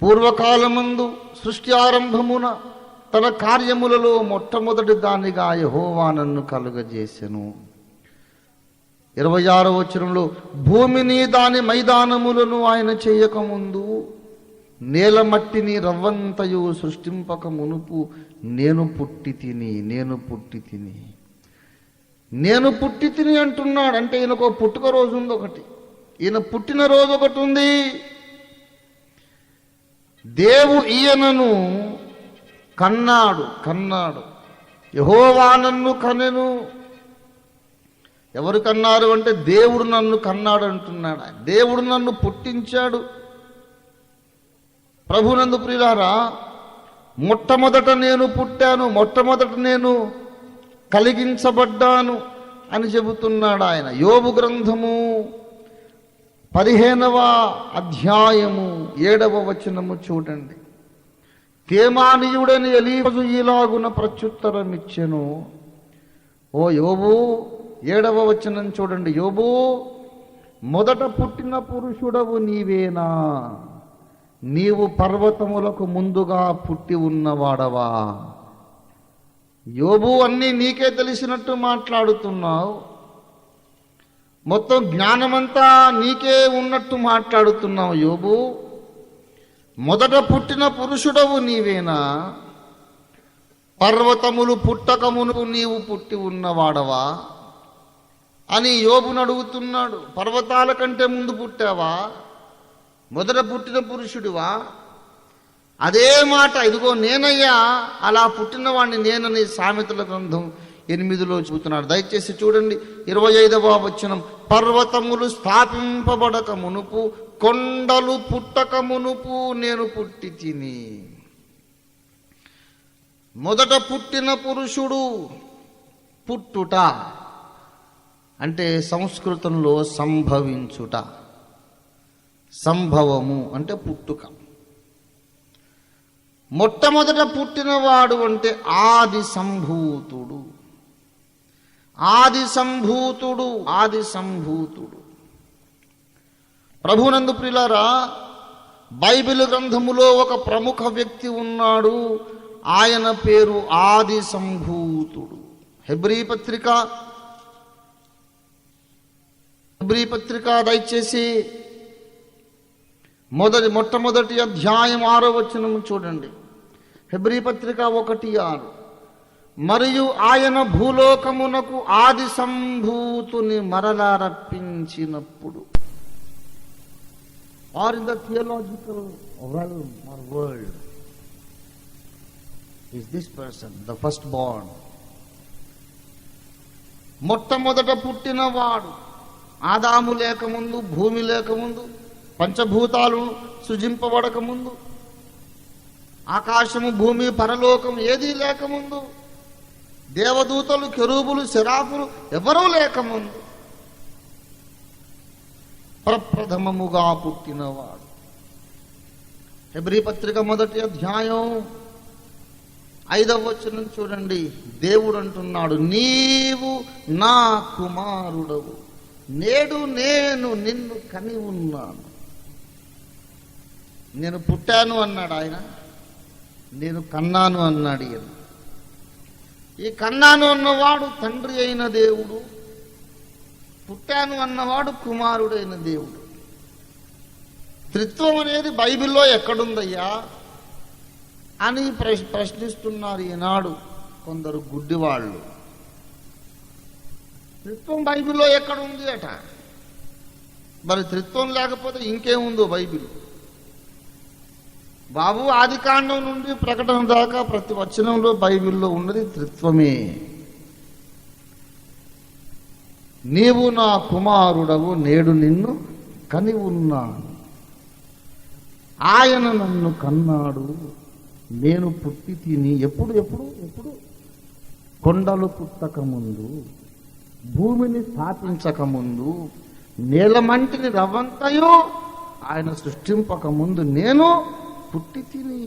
పూర్వకాలమందు సృష్టి ఆరంభమున తన కార్యములలో మొట్టమొదటి దానిగా యెహోవా నన్ను కలుగజేసెను. 26వ వచనంలో, భూమిని దాని మైదానములను ఆయన చేయకముందు, నేల మట్టిని రవ్వంతయు సృష్టింపక మునుపు నేను పుట్టి తిని అంటున్నాడు. అంటే ఈయనకు పుట్టుక రోజు ఉంది ఒకటి, ఈయన పుట్టిన రోజు ఒకటి ఉంది. ఈయనను కన్నాడు. యెహోవా నన్ను కనెను. ఎవరు కన్నారు అంటే దేవుడు నన్ను కన్నాడు అంటున్నాడు. దేవుడు నన్ను పుట్టించాడు. ప్రభునందు ప్రియులారా, మొట్టమొదట నేను పుట్టాను, మొట్టమొదట నేను కలిగించబడ్డాను అని చెబుతున్నాడు ఆయన. యోబు గ్రంథము 15వ అధ్యాయము 7వ వచనము చూడండి. తేమానీయుడని ఎలీఫజు ఈలాగున ప్రత్యుత్తరం ఇచ్చెను. ఓ యోబు, 7వ వచనం చూడండి. యోబు, మొదట పుట్టిన పురుషుడవు నీవేనా? నీవు పర్వతములకు ముందుగా పుట్టి ఉన్నవాడవా? యోబు, అన్నీ నీకే తెలిసినట్టు మాట్లాడుతున్నావు. మొత్తం జ్ఞానమంతా నీకే ఉన్నట్టు మాట్లాడుతున్నావు యోబు. మొదట పుట్టిన పురుషుడవు నీవేనా? పర్వతములు పుట్టకమును నీవు పుట్టి ఉన్నవాడవా అని యోబును అడుగుతున్నాడు. పర్వతాల కంటే ముందు పుట్టావా? మొదట పుట్టిన పురుషుడివా? అదే మాట, ఇదిగో నేనయ్యా అలా పుట్టినవాడిని నేనని సామెతల గ్రంథం 8లో చెబుతున్నాడు. దయచేసి చూడండి 25వ వచనం. పర్వతములు స్థాపింపబడక మునుపు, కొండలు పుట్టక మునుపు నేను పుట్టి తిని. మొదట పుట్టిన పురుషుడు. పుట్టుట అంటే సంస్కృతంలో సంభవించుట. సంభవము అంటే పుట్టుక. మొట్టమొదట పుట్టినవాడు అంటే ఆది సంభూతుడు. ప్రభునందు ప్రియులారా, బైబిల్ గ్రంథములో ఒక ప్రముఖ వ్యక్తి ఉన్నాడు. ఆయన పేరు ఆది సంభూతుడు. హెబ్రీ పత్రిక దయచేసి మొట్టమొదటి అధ్యాయం 6వ వచనము చూడండి. హెబ్రీ పత్రిక 1:6. మరియు ఆయన భూలోకమునకు ఆది సంభూతుని మరలా రప్పించినప్పుడు. Or in the theological realm or world, is this person the firstborn? మొట్టమొదట పుట్టినవాడు. ఆదాము లేకముందు, భూమి లేకముందు, పంచభూతాలు సృజింపబడకముందు, ఆకాశము, భూమి, పరలోకం ఏదీ లేకముందు, దేవదూతలు, కెరూబులు, సెరాఫులు ఎవరూ లేకముందు ప్రప్రథమముగా పుట్టినవాడు. హెబ్రీ పత్రిక 1వ అధ్యాయం 5వ వచనం చూడండి. దేవుడు అంటున్నాడు, నీవు నా కుమారుడవు, నేడు నేను నిన్ను కని ఉన్నాను. నేను పుట్టాను అన్నాడు ఆయన, నేను కన్నాను అన్నాడు ఈయన. ఈ కన్నాను అన్నవాడు తండ్రి అయిన దేవుడు, పుట్టాను అన్నవాడు కుమారుడైన దేవుడు. త్రిత్వం అనేది బైబిల్లో ఎక్కడుందయ్యా అని ప్రశ్నిస్తున్నారు ఈనాడు కొందరు గుడ్డివాళ్ళు. త్రిత్వం బైబిల్లో ఎక్కడుంది అట. మరి త్రిత్వం లేకపోతే ఇంకేముందో బైబిల్? బాబు, ఆదికాండం నుండి ప్రకటన దాకా ప్రతి వచనంలో బైబిల్లో ఉన్నది త్రిత్వమే. నీవు నా కుమారుడవు, నేడు నిన్ను కని ఉన్నాను. ఆయన నన్ను కన్నాడు, నేను పుట్టి తిని. ఎప్పుడు ఎప్పుడు ఎప్పుడు? కొండలు పుట్టకముందు, భూమిని స్థాపించకముందు, నేలమంటిని రవ్వంతయో ఆయన సృష్టింపకముందు నేను పుట్టి తిని.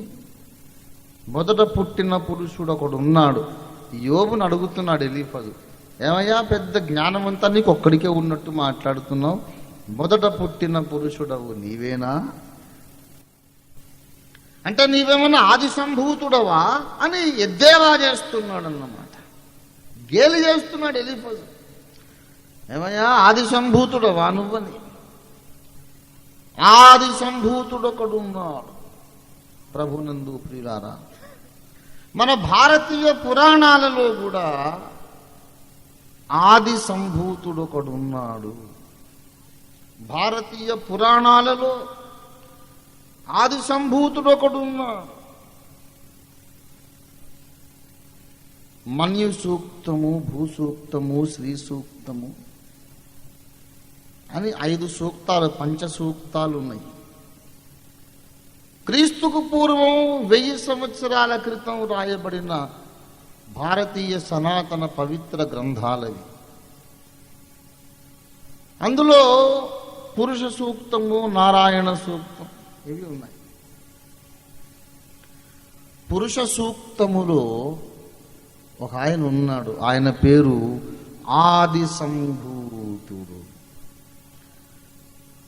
మొదట పుట్టిన పురుషుడు ఒకడు ఉన్నాడు. యోబుని అడుగుతున్నాడు ఎలీఫజు, ఏమయ్యా పెద్ద జ్ఞానమంతా నీకు ఒక్కడికే ఉన్నట్టు మాట్లాడుతున్నావు, మొదట పుట్టిన పురుషుడవు నీవేనా? అంటే నీవేమన్నా ఆది సంభూతుడవా అని ఎద్దేవా చేస్తున్నాడు అన్నమాట. గేలి చేస్తున్నాడు ఎలీఫజు. ఏమయ్యా ఆది సంభూతుడవా నువ్వని? ఆది సంభూతుడొకడున్నాడు. ప్రభునందు ప్రియులారా, మన భారతీయ పురాణాలలో కూడా ఆది సంభూతుడొకడున్నాడు. భారతీయ పురాణాలలో ఆది సంభూతుడొకడున్నాడు. మన్యు సూక్తము, భూసూక్తము, శ్రీ సూక్తము అని 5 సూక్తాలు, పంచ సూక్తాలు ఉన్నాయి. క్రీస్తుకు పూర్వం 1000 సంవత్సరాల క్రితం రాయబడిన భారతీయ సనాతన పవిత్ర గ్రంథాలవి. అందులో పురుష సూక్తము, నారాయణ సూక్తం ఇవి ఉన్నాయి. పురుష సూక్తములో ఒక ఆయన ఉన్నాడు, ఆయన పేరు ఆది సంభూతుడు.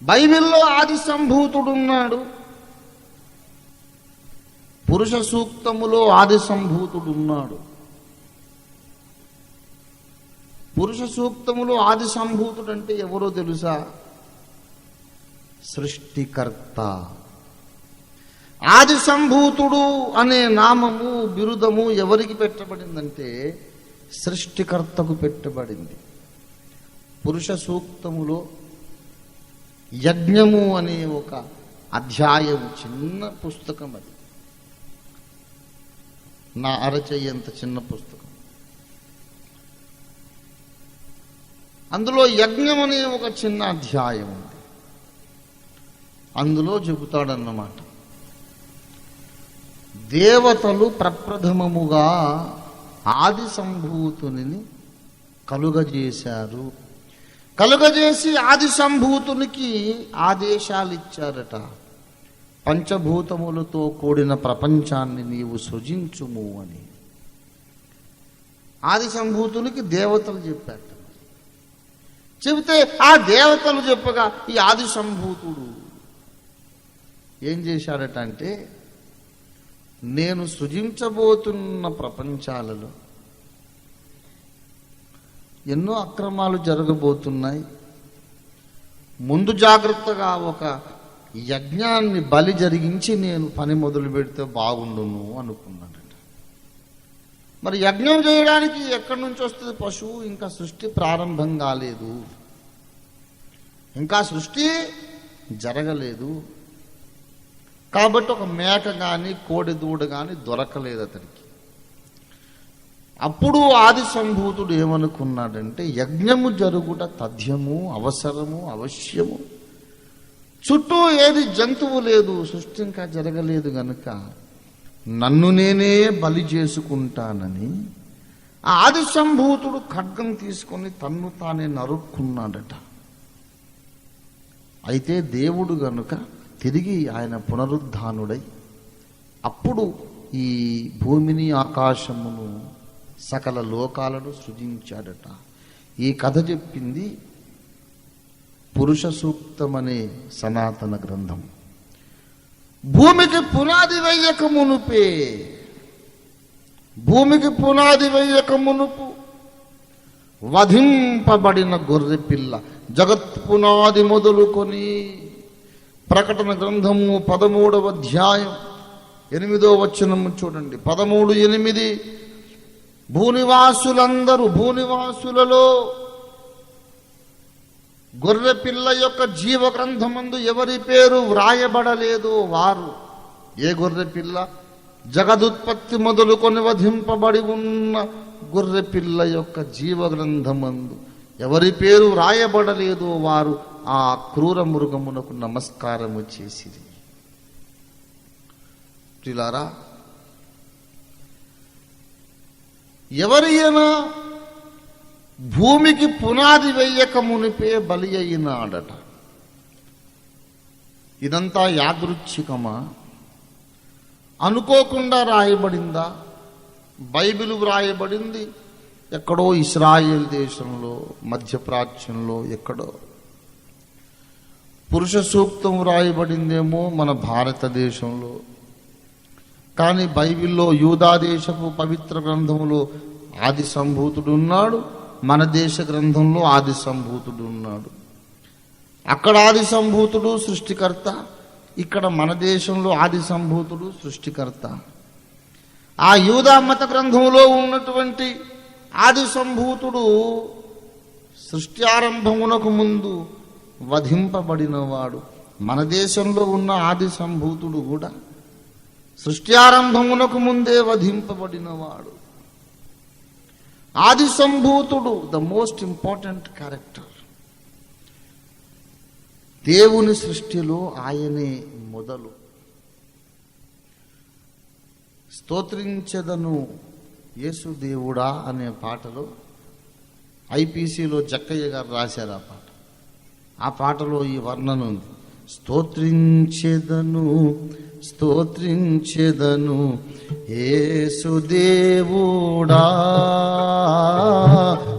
బైబిల్లో ఆది సంభూతుడున్నాడు, పురుష సూక్తములో ఆది సంభూతుడున్నాడు. పురుష సూక్తములో ఆది సంభూతుడు అంటే ఎవరో తెలుసా? సృష్టికర్త. ఆది సంభూతుడు అనే నామము, బిరుదము ఎవరికి పెట్టబడిందంటే సృష్టికర్తకు పెట్టబడింది. పురుష సూక్తములో యజ్ఞము అనే ఒక అధ్యాయం, చిన్న పుస్తకం, అది నా అరచెయ్యంత చిన్న పుస్తకం. అందులో యజ్ఞం అనే ఒక చిన్న అధ్యాయం ఉంది. అందులో చెబుతాడన్నమాట, దేవతలు ప్రప్రథమముగా ఆది సంభూతుని కలుగజేశారు. కలుగజేసి ఆది సంభూతునికి ఆదేశాలు ఇచ్చారట. పంచభూతములతో కూడిన ప్రపంచాన్ని నీవు సృజించుము అని ఆది సంభూతునికి దేవతలు చెప్పారట. చెబితే ఆ దేవతలు చెప్పగా ఈ ఆది సంభూతుడు ఏం చేశాడట అంటే, నేను సృజించబోతున్న ప్రపంచాలలో ఎన్నో అక్రమాలు జరగబోతున్నాయి, ముందు జాగ్రత్తగా ఒక యజ్ఞాన్ని బలి జరిగించి నేను పని మొదలు పెడితే బాగుండును అనుకున్నాడట. మరి యజ్ఞం చేయడానికి ఎక్కడి నుంచి వస్తుంది పశువు? ఇంకా సృష్టి ప్రారంభం కాలేదు, ఇంకా సృష్టి జరగలేదు. కాబట్టి ఒక మేక కానీ కోడి దూడ కానీ దొరకలేదు అతనికి. అప్పుడు ఆది సంభూతుడు ఏమనుకున్నాడంటే, యజ్ఞము జరుగుట తథ్యము, అవసరము, అవశ్యము. చుట్టూ ఏది జంతువు లేదు, సృష్టి ఇంకా జరగలేదు గనుక నన్ను నేనే బలి చేసుకుంటానని ఆది సంభూతుడు ఖడ్గం తీసుకొని తన్ను తానే నరుక్కున్నాడట. అయితే దేవుడు గనుక తిరిగి ఆయన పునరుద్ధానుడై అప్పుడు ఈ భూమిని ఆకాశమును సకల లోకాలను సృజించాడట. ఈ కథ చెప్పింది పురుష సూక్తమనే సనాతన గ్రంథం. భూమికి పునాది వేయక మునుపే, భూమికి పునాది వేయక మునుపు వధింపబడిన గొర్రె పిల్ల, జగత్ పునాది మొదలుకొని ప్రకటన గ్రంథము 13వ అధ్యాయం 8వ వచనము చూడండి. 13:8 భూనివాసులందరూ, భూనివాసులలో గొర్రె పిల్ల యొక్క జీవ గ్రంథమందు ఎవరి పేరు వ్రాయబడలేదో వారు, ఏ గొర్రె పిల్ల? జగదుత్పత్తి మొదలుకొని వధింపబడి ఉన్న గొర్రె పిల్ల యొక్క జీవ గ్రంథమందు ఎవరి పేరు వ్రాయబడలేదో వారు ఆ క్రూర మృగమునకు నమస్కారము చేసిరి. ప్రియులారా, ఎవరైనా భూమికి పునాది వేయక మునిపే బలి అయినాడట. ఇదంతా యాదృచ్ఛికమా? అనుకోకుండా రాయబడిందా? బైబిల్ వ్రాయబడింది ఎక్కడో ఇస్రాయేల్ దేశంలో, మధ్యప్రాచ్యంలో ఎక్కడో. పురుష సూక్తం వ్రాయబడిందేమో మన భారతదేశంలో. కానీ బైబిల్లో యూదా దేశపు పవిత్ర గ్రంథంలో ఆది సంభూతుడు ఉన్నాడు, మన దేశ గ్రంథంలో ఆది సంభూతుడు ఉన్నాడు. అక్కడ ఆది సంభూతుడు సృష్టికర్త, ఇక్కడ మన దేశంలో ఆది సంభూతుడు సృష్టికర్త. ఆ యూదా మత గ్రంథంలో ఉన్నటువంటి ఆది సంభూతుడు సృష్టి ఆరంభమునకు ముందు వధింపబడినవాడు. మన దేశంలో ఉన్న ఆది సంభూతుడు కూడా సృష్టి ఆరంభమునకు ముందే వధింపబడినవాడు. ఆది సంభూతుడు ద మోస్ట్ ఇంపార్టెంట్ క్యారెక్టర్. దేవుని సృష్టిలో ఆయనే మొదలు. స్తోత్రించెదను యేసు దేవుడా అనే పాటలో ఐపీసీలో జక్కయ్య గారు రాశారు ఆ పాట. ఆ పాటలో ఈ వర్ణన ఉంది. స్తోత్రించెదను స్తోత్రించెదను యేసు దేవుడా,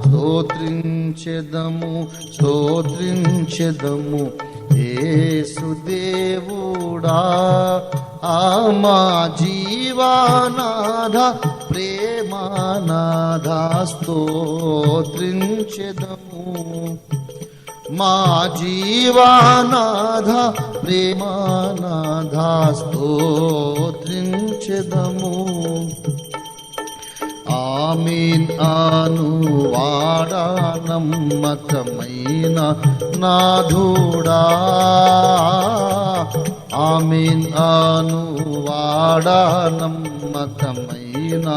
స్తోత్రించెదము స్తోత్రించెదము యేసు దేవుడా, మా జీవానాథ ప్రేమానాథ స్తోత్రించెదము, మా జీవానాథ ప్రేమానాథ స్తోత్రించెదము. ఆమీన్ అను వాడా నమ్మకమైన నాథుడా, ఆమీన్ అను వాడా నమ్మకమైన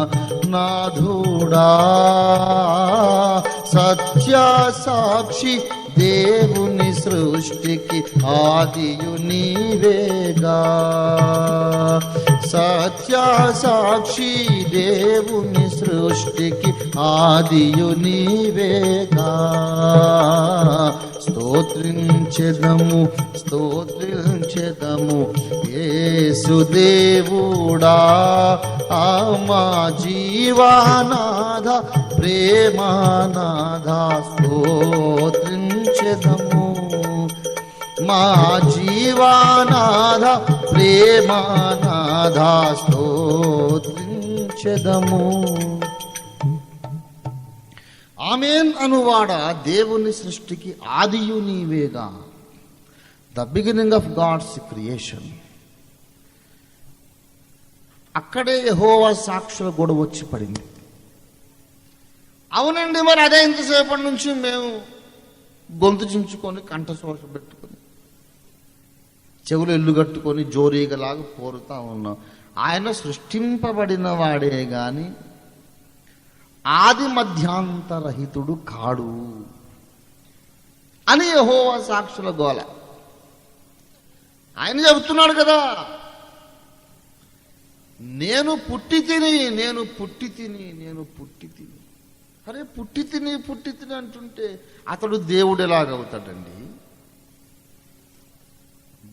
నాథుడా, సత్య సాక్షి దేవుని సృష్టికి ఆదియు నీవేగా, సత్య సాక్షి దేవుని సృష్టికి ఆదియు నీవేగా, స్తోత్రించెదము స్తోత్రించెదము యేసు దేవుడా, మా జీవానాథ ప్రేమానాథ స్తోత్రించెదము, మా జీవానాథ ప్రేమానాథ స్తోత్రించెదము. ఆమేన్ అనువాడా దేవుని సృష్టికి ఆదియు నీవేగా, the beginning of God's creation. అక్కడే యెహోవా సాక్షుల గొడవ వచ్చి పడింది. అవునండి, మరి అదే ఇంతసేపటి నుంచి మేము గొంతు చించుకొని కంఠశోష పెట్టుకొని చెవులు ఎల్లు కట్టుకొని జోరీగలాగా పోరుతా ఉన్నాం. ఆయన సృష్టింపబడిన వాడే గాని ఆది మధ్యాంతరహితుడు కాడు అని యెహోవా సాక్షుల గోల. ఆయన చెబుతున్నాడు కదా, నేను పుట్టి తిని నేను పుట్టి తిని నేను పుట్టి తిని. అరే పుట్టి తిని అంటుంటే అతడు దేవుడు ఎలాగవుతాడండి?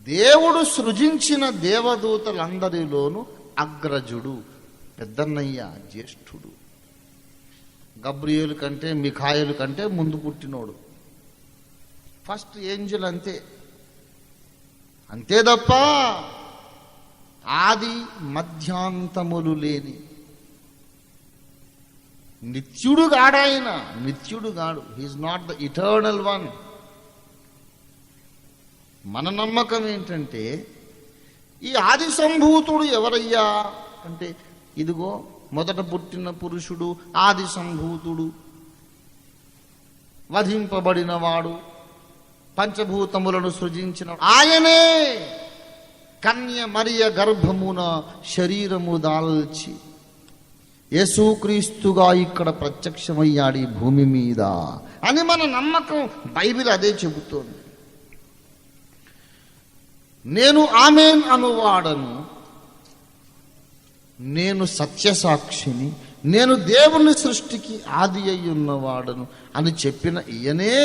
దేవుడు సృజించిన దేవదూతలందరిలోనూ అగ్రజుడు, పెద్దన్నయ్య, జ్యేష్ఠుడు. గబ్రియేలు కంటే మిఖాయేలు కంటే ముందు పుట్టినోడు, ఫస్ట్ ఏంజల్. అంతే తప్ప ఆది మధ్యాంతములు లేని నిత్యుడు గాడాయన. నిత్యుడు God, he is not the eternal one. మన నమ్మకం ఏంటంటే ఈ ఆది సంభూతుడు ఎవరయ్యా అంటే, ఇదిగో మొదట పుట్టిన పురుషుడు ఆది సంభూతుడు, వధింపబడినవాడు, పంచభూతములను సృజించిన ఆయనే కన్య మరియ గర్భమున శరీరము దాల్చి యేసుక్రీస్తుగా ఇక్కడ ప్రత్యక్షమయ్యాడు ఈ భూమి మీద అని మన నమ్మకం. బైబిల్ అదే చెబుతోంది. నేను ఆమేన్ అనువాడను, నేను సత్యసాక్షిని, నేను దేవుని సృష్టికి ఆది అయి ఉన్నవాడను అని చెప్పిన ఈయనే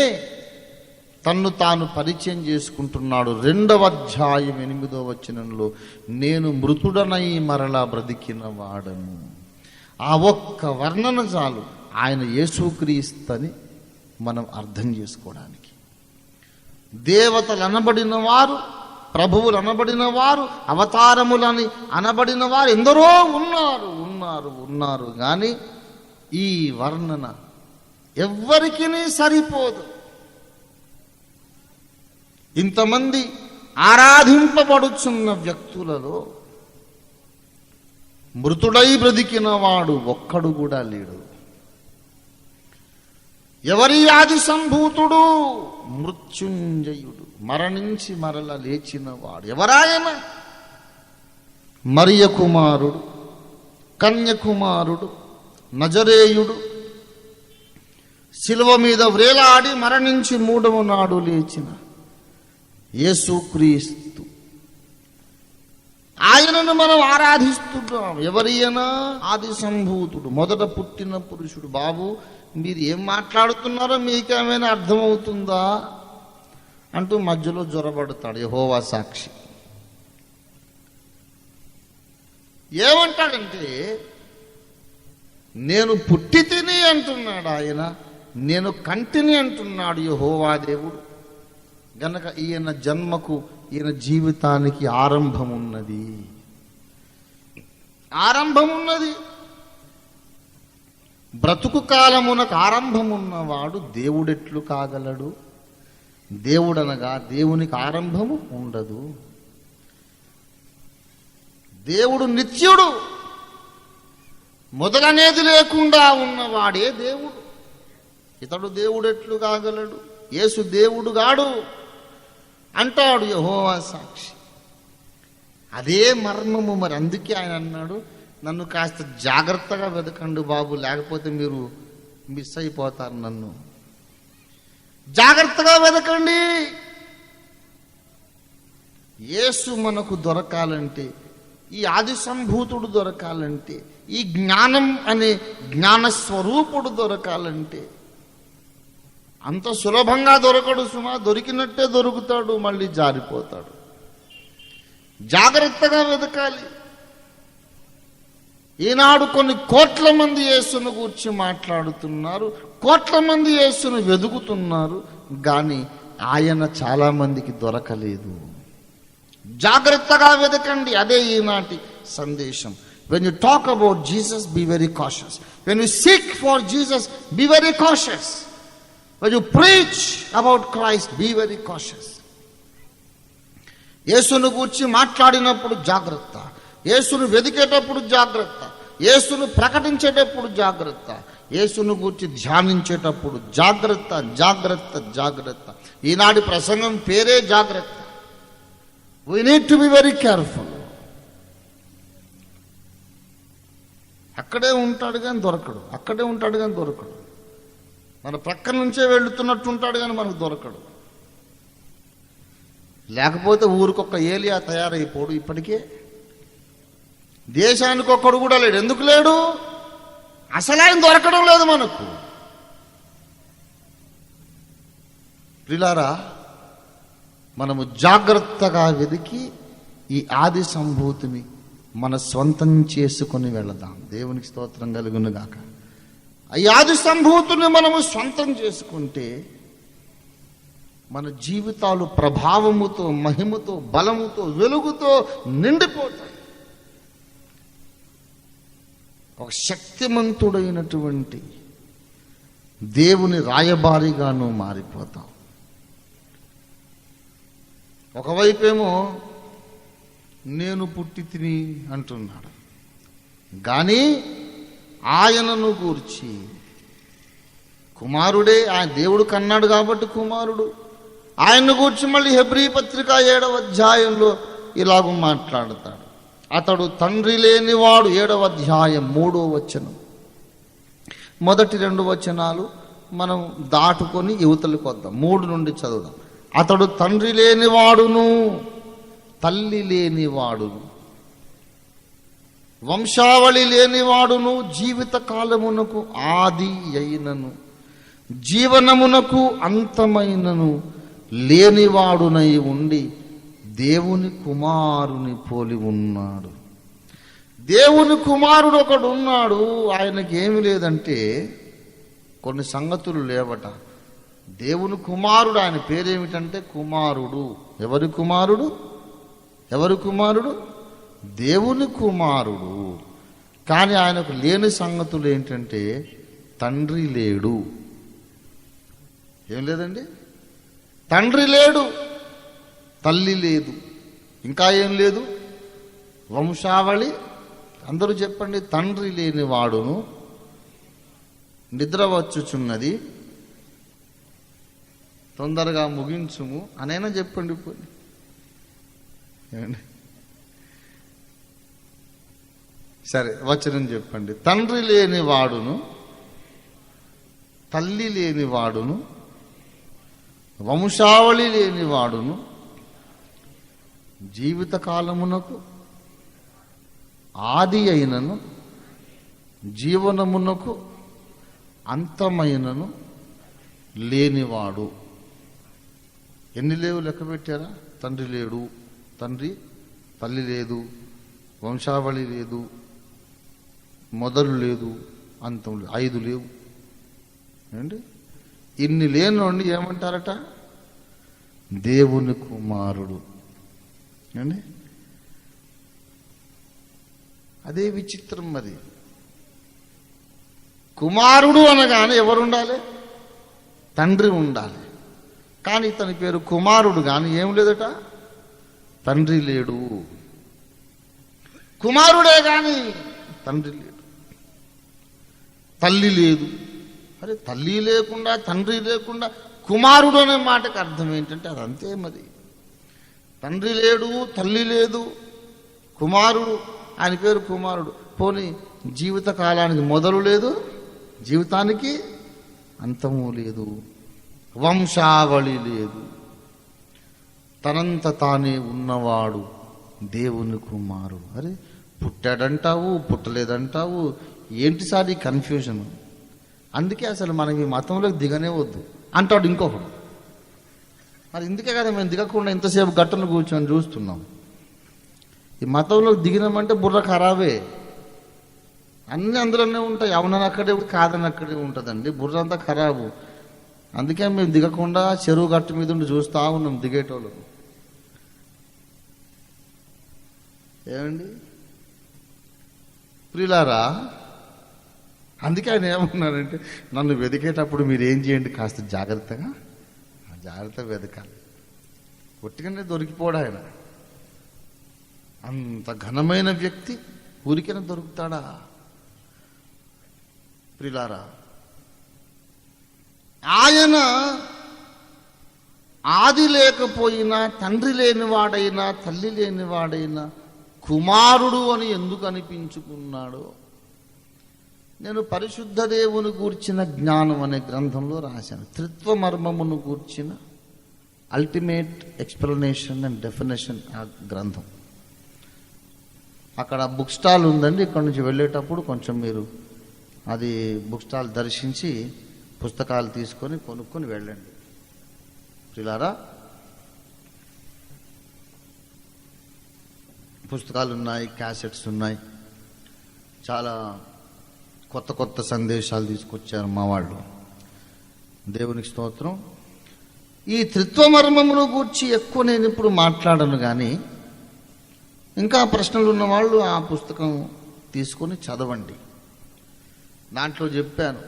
తన్ను తాను పరిచయం చేసుకుంటున్నాడు. 2వ అధ్యాయం 8వ వచనంలో, నేను మృతుడనై మరలా బ్రతికిన వాడను. ఆ ఒక్క వర్ణన చాలు ఆయన యేసుక్రీస్తని మనం అర్థం చేసుకోవడానికి. దేవతలు అనబడిన వారు, ప్రభువులు అనబడిన వారు, అవతారములని అనబడిన వారు ఎందరో ఉన్నారు కానీ ఈ వర్ణన ఎవ్వరికీ సరిపోదు. ఇంతమంది ఆరాధింపబడుచున్న వ్యక్తులలో మృతుడై బ్రతికిన వాడు ఒక్కడు కూడా లేడు. ఎవరి ఆది సంభూతుడు? మృత్యుంజయుడు, మరణించి మరల లేచిన వాడు. ఎవరాయన? మరియ కుమారుడు, కన్యకుమారుడు, నజరేయుడు, శిలువ మీద వ్రేలాడి మరణించి 3వ నాడు లేచిన యేసుక్రీస్తు. ఆయనను మనం ఆరాధిస్తున్నాం. ఎవరియనా? ఆది సంభూతుడు, మొదట పుట్టిన పురుషుడు. బాబు, మీరు ఏం మాట్లాడుతున్నారో మీకేమైనా అర్థమవుతుందా అంటూ మధ్యలో జ్వరబడతాడు యెహోవా సాక్షి. ఏమంటాడంటే, నేను పుట్టి తిని అంటున్నాడు ఆయన, నేను కంటిని అంటున్నాడు యెహోవా దేవుడు. గనక ఈయన జన్మకు, ఈయన జీవితానికి ఆరంభం ఉన్నది. బ్రతుకు కాలమునకు ఆరంభమున్నవాడు దేవుడెట్లు కాగలడు? దేవుడనగా దేవునికి ఆరంభము ఉండదు. దేవుడు నిత్యుడు, మొదలనేది లేకుండా ఉన్నవాడే దేవుడు. ఇతడు దేవుడెట్లు కాగలడు? యేసు దేవుడు గాడు అంటాడు యెహోవా సాక్షి. అదే మర్మము. మరి అందుకే ఆయన అన్నాడు, నన్ను కాస్త జాగ్రత్తగా వెతకండి బాబు, లేకపోతే మీరు మిస్ అయిపోతారు. నన్ను జాగ్రత్తగా వెతకండి. యేసు మనకు దొరకాలంటే, ఈ ఆది సంభూతుడు దొరకాలంటే, ఈ జ్ఞానం అనే జ్ఞానస్వరూపుడు దొరకాలంటే అంత సులభంగా దొరకడు సుమా. దొరికినట్టే దొరుకుతాడు, మళ్ళీ జారిపోతాడు. జాగ్రత్తగా వెతకాలి. ఈనాడు కొన్ని కోట్ల మంది యేసును గూర్చి మాట్లాడుతున్నారు, కోట్ల మంది యేసును వెతుకుతున్నారు, కానీ ఆయన చాలా మందికి దొరకలేదు. జాగ్రత్తగా వెతకండి. అదే ఈనాటి సందేశం. When you talk about Jesus, be very cautious. When you seek for Jesus, be very cautious. When you preach about Christ, be very cautious. యేసును గూర్చి మాట్లాడినప్పుడు జాగ్రత్త, యేసును వెతికేటప్పుడు జాగ్రత్త, యేసును ప్రకటించేటప్పుడు జాగ్రత్త, యేసును గూర్చి ధ్యానించేటప్పుడు జాగ్రత్త, జాగ్రత్త, జాగ్రత్త. ఈనాటి ప్రసంగం పేరే జాగ్రత్త. We need to be very careful. అక్కడే ఉంటాడు కానీ దొరకడు, అక్కడే ఉంటాడు కానీ దొరకడు. మన ప్రక్క నుంచే వెళుతున్నట్టు ఉంటాడు కానీ మనకు దొరకడు. లేకపోతే ఊరికొక ఏలియా తయారైపోడు. ఇప్పటికే దేశానికి ఒక్కడు కూడా లేడు. ఎందుకు లేడు? అసలు ఆయన దొరకడం లేదు మనకు. ప్రియులారా, మనము జాగ్రత్తగా వెతికి ఈ ఆది సంభూతిని మన స్వంతం చేసుకొని వెళదాం. దేవునికి స్తోత్రం కలుగును గాక. ఈ ఆది సంభూతిని మనము స్వంతం చేసుకుంటే మన జీవితాలు ప్రభావముతో, మహిమతో, బలముతో, వెలుగుతో నిండిపోతాయి. ఒక శక్తిమంతుడైనటువంటి దేవుని రాయబారిగాను మారిపోతాం. ఒకవైపేమో నేను పుట్టి తిని అంటున్నాడు, కానీ ఆయనను గూర్చి కుమారుడే, ఆయన దేవుడు కన్నాడు కాబట్టి కుమారుడు, ఆయన్ను గూర్చి మళ్ళీ హెబ్రీ పత్రిక 7వ అధ్యాయంలో ఇలాగ మాట్లాడతాడు. అతడు తండ్రి లేనివాడు. 7వ అధ్యాయం 3వ వచనం. మొదటి 2 వచనాలు మనం దాటుకొని యువతలకు వద్దాం. 3 నుండి చదువుదాం. అతడు తండ్రి లేనివాడును, తల్లి లేనివాడును, వంశావళి లేనివాడును, జీవిత కాలమునకు ఆది అయినను, జీవనమునకు అంతమైనను లేనివాడునై ఉండి దేవుని కుమారుని పోలి ఉన్నాడు. దేవుని కుమారుడు ఒకడు ఉన్నాడు. ఆయనకి ఏమి లేదంటే కొన్ని సంగతులు లేవట. దేవుని కుమారుడు, ఆయన పేరేమిటంటే కుమారుడు. ఎవరి కుమారుడు? ఎవరి కుమారుడు? దేవుని కుమారుడు. కానీ ఆయనకు లేని సంగతులు ఏంటంటే తండ్రి లేడు. ఏం లేదండి? తండ్రి లేడు, తల్లి లేదు, ఇంకా ఏం లేదు? వంశావళి. అందరూ చెప్పండి. తండ్రి లేని వాడును, నిద్ర వచ్చుచున్నది, తొందరగా ముగించుము అనైనా చెప్పండి. ఏమండి? సరే, వచనం చెప్పండి. తండ్రి లేని వాడును, తల్లి లేని వాడును, వంశావళి లేని వాడును, జీవిత కాలమునకు ఆది అయినను, జీవనమునకు అంతమైనను లేనివాడు. ఎన్ని లేవు లెక్క పెట్టారా? తండ్రి లేడు, తల్లి లేదు, వంశావళి లేదు, మొదలు లేదు, అంతం లేదు. 5 లేవు. ఏంటి? ఇన్ని లేనోడిని ఏమంటారట? దేవుని కుమారుడు. అండి, అదే విచిత్రం. మరి కుమారుడు అనగానే ఎవరు ఉండాలి? తండ్రి ఉండాలి. కానీ ఇతని పేరు కుమారుడు, కానీ ఏం లేదట? తండ్రి లేడు. కుమారుడే కానీ తండ్రి లేడు, తల్లి లేదు. అరే, తల్లి లేకుండా, తండ్రి లేకుండా కుమారుడు అనే మాటకు అర్థం ఏంటంటే అదంతే. మరి తండ్రి లేడు, తల్లి లేదు, కుమారుడు. ఆయన పేరు కుమారుడు. పోనీ జీవిత కాలానికి మొదలు లేదు, జీవితానికి అంతము లేదు, వంశావళి లేదు, తనంత తానే ఉన్నవాడు దేవుని కుమారుడు. అరే, పుట్టాడంటావు, పుట్టలేదంటావు, ఏంటి సార్ ఈ కన్ఫ్యూజన్? అందుకే అసలు మనకి మతంలోకి దిగనే వద్దు అంటాడు ఇంకొకడు. మరి ఇందుకే కదా మేము దిగకుండా ఇంతసేపు గట్టును కూర్చొని చూస్తున్నాం. ఈ మతంలోకి దిగినామంటే బుర్ర ఖరాబే. అన్నీ అందులోనే ఉంటాయి. అవునని అక్కడే, కాదని అక్కడే ఉంటుందండి. బుర్ర అంతా ఖరాబు. అందుకే మేము దిగకుండా చెరువు గట్టు మీద ఉండి చూస్తూ ఉన్నాం దిగేటోళ్ళు. ఏమండి ప్రియులారా? అందుకే ఆయన ఏమన్నారంటే, నన్ను వెతికేటప్పుడు మీరు ఏం చేయండి, కాస్త జాగ్రత్తగా వెతకాలి. ఒట్టిగానే దొరికిపోడు ఆయన. అంత ఘనమైన వ్యక్తి ఊరికైనా దొరుకుతాడా? ప్రియులారా, ఆయన ఆది లేకపోయినా, తండ్రి లేనివాడైనా, తల్లి లేనివాడైనా కుమారుడు అని ఎందుకు అనిపించుకున్నాడో నేను పరిశుద్ధ దేవుని గూర్చిన జ్ఞానం అనే గ్రంథంలో రాశాను. త్రిత్వ మర్మమును గూర్చిన అల్టిమేట్ ఎక్స్ప్లెనేషన్ అండ్ డెఫినేషన్ ఆ గ్రంథం. అక్కడ బుక్ స్టాల్ ఉందండి. ఇక్కడ నుంచి వెళ్ళేటప్పుడు కొంచెం మీరు అది బుక్ స్టాల్ దర్శించి పుస్తకాలు తీసుకొని కొనుక్కొని వెళ్ళండి. ప్రియులారా, పుస్తకాలు ఉన్నాయి, క్యాసెట్స్ ఉన్నాయి, చాలా కొత్త కొత్త సందేశాలు తీసుకొచ్చారు మా వాళ్ళు. దేవునికి స్తోత్రం. ఈ త్రిత్వమర్మమును గూర్చి ఎక్కువ నేను ఇప్పుడు మాట్లాడను, కానీ ఇంకా ప్రశ్నలు ఉన్నవాళ్ళు ఆ పుస్తకం తీసుకొని చదవండి. దాంట్లో చెప్పాను,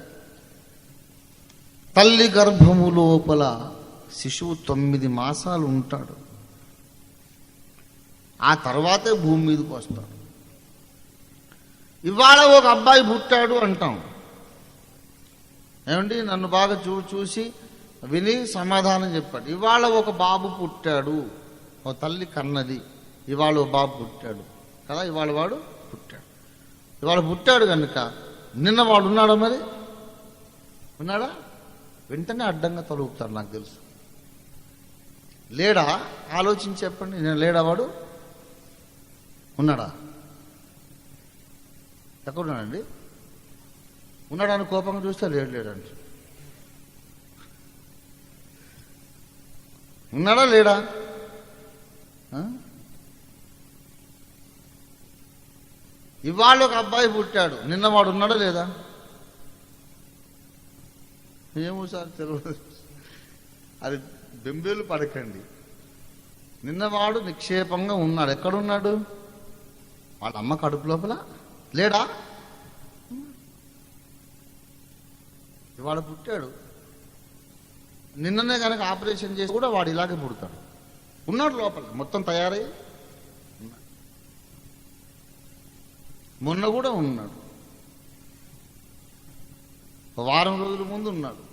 తల్లి గర్భము లోపల శిశువు 9 మాసాలు ఉంటాడు, ఆ తర్వాతే భూమి మీదకి వస్తాడు. ఇవాళ ఒక అబ్బాయి పుట్టాడు అంటాం, ఏమండి నన్ను బాగా చూసి విని సమాధానం చెప్పాడు. ఇవాళ ఒక బాబు పుట్టాడు, ఓ తల్లి కన్నది, ఇవాళ ఓ బాబు పుట్టాడు కదా, ఇవాళ వాడు పుట్టాడు. ఇవాళ పుట్టాడు కనుక నిన్న వాడు ఉన్నాడా? మరి ఉన్నాడా? వెంటనే అడ్డంగా తొలగుతాడు, నాకు తెలుసు. లేడా? ఆలోచించి చెప్పండి. నేను లేడా? వాడు ఉన్నాడా? ఎక్కడున్నాడండి? ఉన్నాడని కోపంగా చూస్తే లేడండి. ఉన్నాడా లేడా? ఇవాళ ఒక అబ్బాయి పుట్టాడు, నిన్న వాడు ఉన్నాడా లేదా? ఏమో సార్ తెలియదు. అది బెంబేలు పడకండి. నిన్నవాడు నిక్షేపంగా ఉన్నాడు. ఎక్కడున్నాడు? వాళ్ళ అమ్మ కడుపు లోపల లేడా? ఇవాళ పుట్టాడు. నిన్ననే కనుక ఆపరేషన్ చేసి కూడా వాడు ఇలాగే పుడతాడు. ఉన్నాడు లోపల, మొత్తం తయారై మొన్న కూడా ఉన్నాడు, వారం రోజుల ముందు ఉన్నాడు,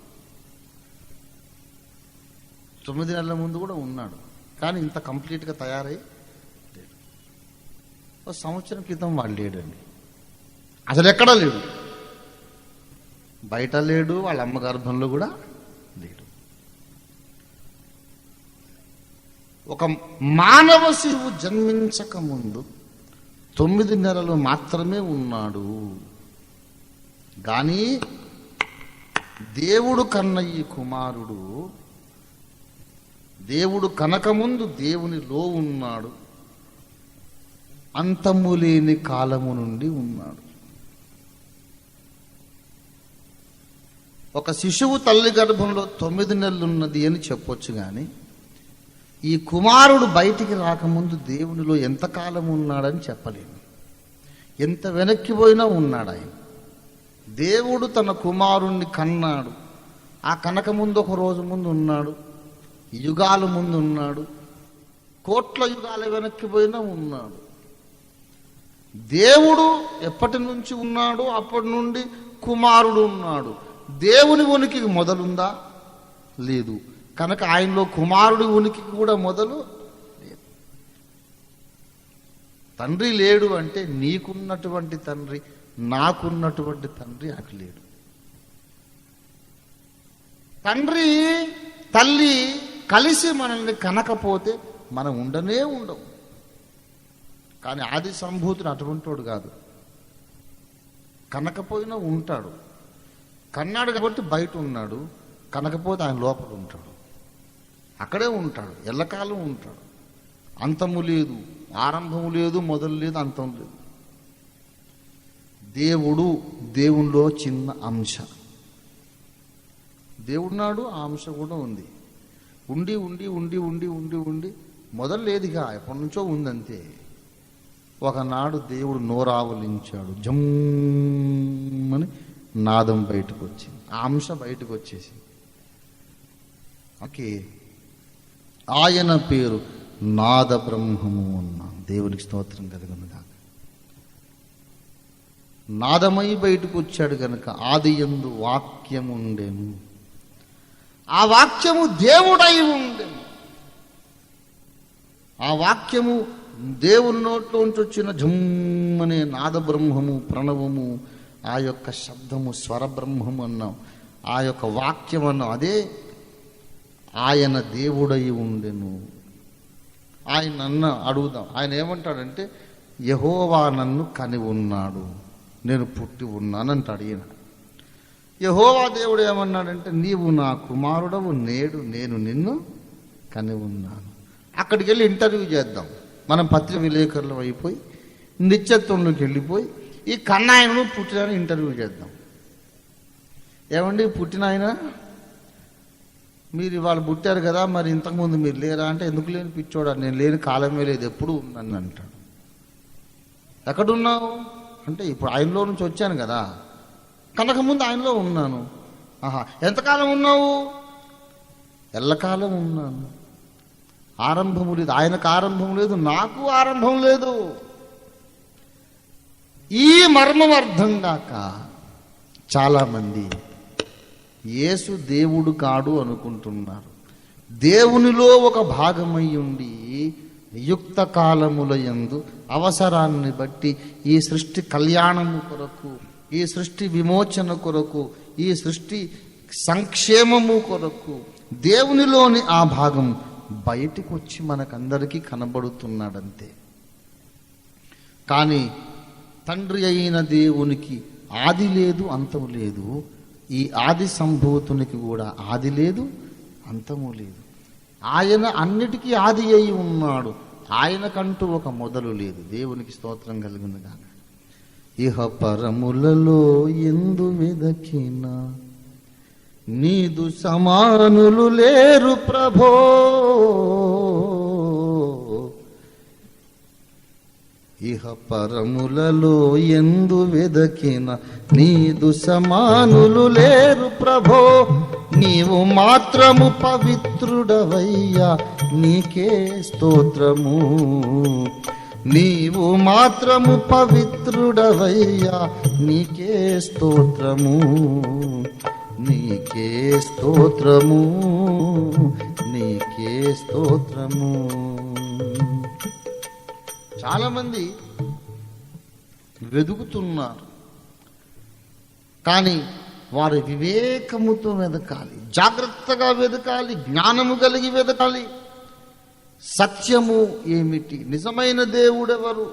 9 నెలల ముందు కూడా ఉన్నాడు. కానీ ఇంత కంప్లీట్గా తయారై లేడు. ఒక సంవత్సరం క్రితం వాడు లేడండి, అసలు ఎక్కడా లేడు. బయట లేడు, వాళ్ళ అమ్మ గర్భంలో కూడా లేడు. ఒక మానవ శిశువు జన్మించక ముందు 9 నెలలు మాత్రమే ఉన్నాడు. కానీ దేవుడు కన్న ఈ కుమారుడు దేవుడు కనకముందు దేవునిలో ఉన్నాడు, అంతము లేని కాలము నుండి ఉన్నాడు. ఒక శిశువు తల్లి గర్భంలో 9 నెలలున్నది అని చెప్పొచ్చు, కానీ ఈ కుమారుడు బయటికి రాకముందు దేవునిలో ఎంతకాలం ఉన్నాడని చెప్పలేము. ఎంత వెనక్కి పోయినా ఉన్నాడు ఆయన. దేవుడు తన కుమారుణ్ణి కన్నాడు. ఆ కనక ముందు ఒక రోజు ముందు ఉన్నాడు, యుగాల ముందు ఉన్నాడు, కోట్ల యుగాల వెనక్కి పోయినా ఉన్నాడు. దేవుడు ఎప్పటి నుంచి ఉన్నాడు? అప్పటి నుండి కుమారుడు ఉన్నాడు. దేవుని ఉనికికి మొదలుందా? లేదు. కనుక ఆయనలో కుమారుడి ఉనికికి కూడా మొదలు లేదు. తండ్రి లేడు అంటే నీకున్నటువంటి తండ్రి, నాకున్నటువంటి తండ్రి నాకు లేడు. తండ్రి తల్లి కలిసి మనల్ని కనకపోతే మనం ఉండనే ఉండవు. కానీ ఆది సంభూతుడు అటువంటివాడు కాదు. కనకపోయినా ఉంటాడు. కన్నాడు కాబట్టి బయట ఉన్నాడు, కనకపోతే ఆయన లోపల ఉంటాడు, అక్కడే ఉంటాడు, ఎల్లకాలం ఉంటాడు. అంతము లేదు, ఆరంభము లేదు, మొదలు లేదు, అంతం లేదు. దేవుడు, దేవునిలో చిన్న అంశ. దేవుడున్నాడు, ఆ అంశ కూడా ఉంది. ఉండి ఉండి ఉండి ఉండి ఉండి ఉండి మొదలు లేదుగా, ఎప్పటి నుంచో ఉందంతే. ఒకనాడు దేవుడు నోరావలించాడు, జమ్మని నాదం బయటకు వచ్చింది, ఆ అంశ బయటకు వచ్చేసి. ఓకే, ఆయన పేరు నాద బ్రహ్మము అన్నా. దేవునికి స్తోత్రం కలుగునుగాక. నాదమై బయటకు వచ్చాడు కనుక ఆదియందు వాక్యము ఉండెను, ఆ వాక్యము దేవుడై ఉండెను. ఆ వాక్యము దేవుని నోట్లోంచి వచ్చిన జమ్మనే నాద బ్రహ్మము, ప్రణవము, ఆ యొక్క శబ్దము స్వరబ్రహ్మము అన్నాం, ఆ యొక్క వాక్యం అన్నాం. అదే ఆయన దేవుడై ఉండెను. ఆయన అడుగుదాం, ఆయన ఏమంటాడంటే యెహోవా నన్ను కని ఉన్నాడు, నేను పుట్టి ఉన్నాను అంటాడు ఈయన. యెహోవా దేవుడు ఏమన్నాడంటే నీవు నా కుమారుడవు, నేడు నేను నిన్ను కని ఉన్నాను. అక్కడికి వెళ్ళి ఇంటర్వ్యూ చేద్దాం. మనం పత్రిక విలేకరులు అయిపోయి నిత్యత్వంలోకి వెళ్ళిపోయి ఈ కన్నాయనను పుట్టిన ఇంటర్వ్యూ చేద్దాం. ఏమండి పుట్టిన ఆయన, మీరు ఇవాళ పుట్టారు కదా, మరి ఇంతకుముందు మీరు లేరా అంటే, ఎందుకు లేని పిచ్చోడా, నేను లేని కాలమే లేదు, ఎప్పుడు ఉన్నాను అంటాడు. ఎక్కడున్నావు అంటే, ఇప్పుడు ఆయనలో నుంచి వచ్చాను కదా, కనకముందు ఆయనలో ఉన్నాను. ఆహా, ఎంతకాలం ఉన్నావు? ఎల్లకాలం ఉన్నాను. ఆరంభము లేదు, ఆయనకు ఆరంభం లేదు, నాకు ఆరంభం లేదు. ఈ మర్మం అర్థం కాక చాలామంది యేసు దేవుడు కాడు అనుకుంటున్నారు. దేవునిలో ఒక భాగమై ఉండి యుక్త కాలముల యందు అవసరాన్ని బట్టి ఈ సృష్టి కళ్యాణము కొరకు, ఈ సృష్టి విమోచన కొరకు, ఈ సృష్టి సంక్షేమము కొరకు దేవునిలోని ఆ భాగం బయటికి వచ్చి మనకందరికీ కనబడుతున్నాడంతే. కానీ తండ్రి అయిన దేవునికి ఆది లేదు, అంతము లేదు. ఈ ఆది సంభూతునికి కూడా ఆది లేదు, అంతము లేదు. ఆయన అన్నిటికీ ఆది అయి ఉన్నాడు. ఆయనకంటూ ఒక మొదలు లేదు. దేవునికి స్తోత్రం కలిగింది కాక. ఇహ పరములలో ఎందు వెదకినా నీదు సమానులు లేరు ప్రభో. ఇహ పరములలో ఎందు వెదకిన నీదు సమానులు లేరు ప్రభో. నీవు మాత్రము పవిత్రుడవయ్యా, నీకే స్తోత్రము. నీవు మాత్రము పవిత్రుడవయ్యా, నీకే స్తోత్రము. నీకే స్తోత్రము, నీకే స్తోత్రము. చాలామంది వెదుకుతున్నారు, కానీ వారి వివేకముతో వెదకాలి, జాగ్రత్తగా వెదకాలి, జ్ఞానము కలిగి వెదకాలి. సత్యము ఏమిటి, నిజమైన దేవుడెవరు?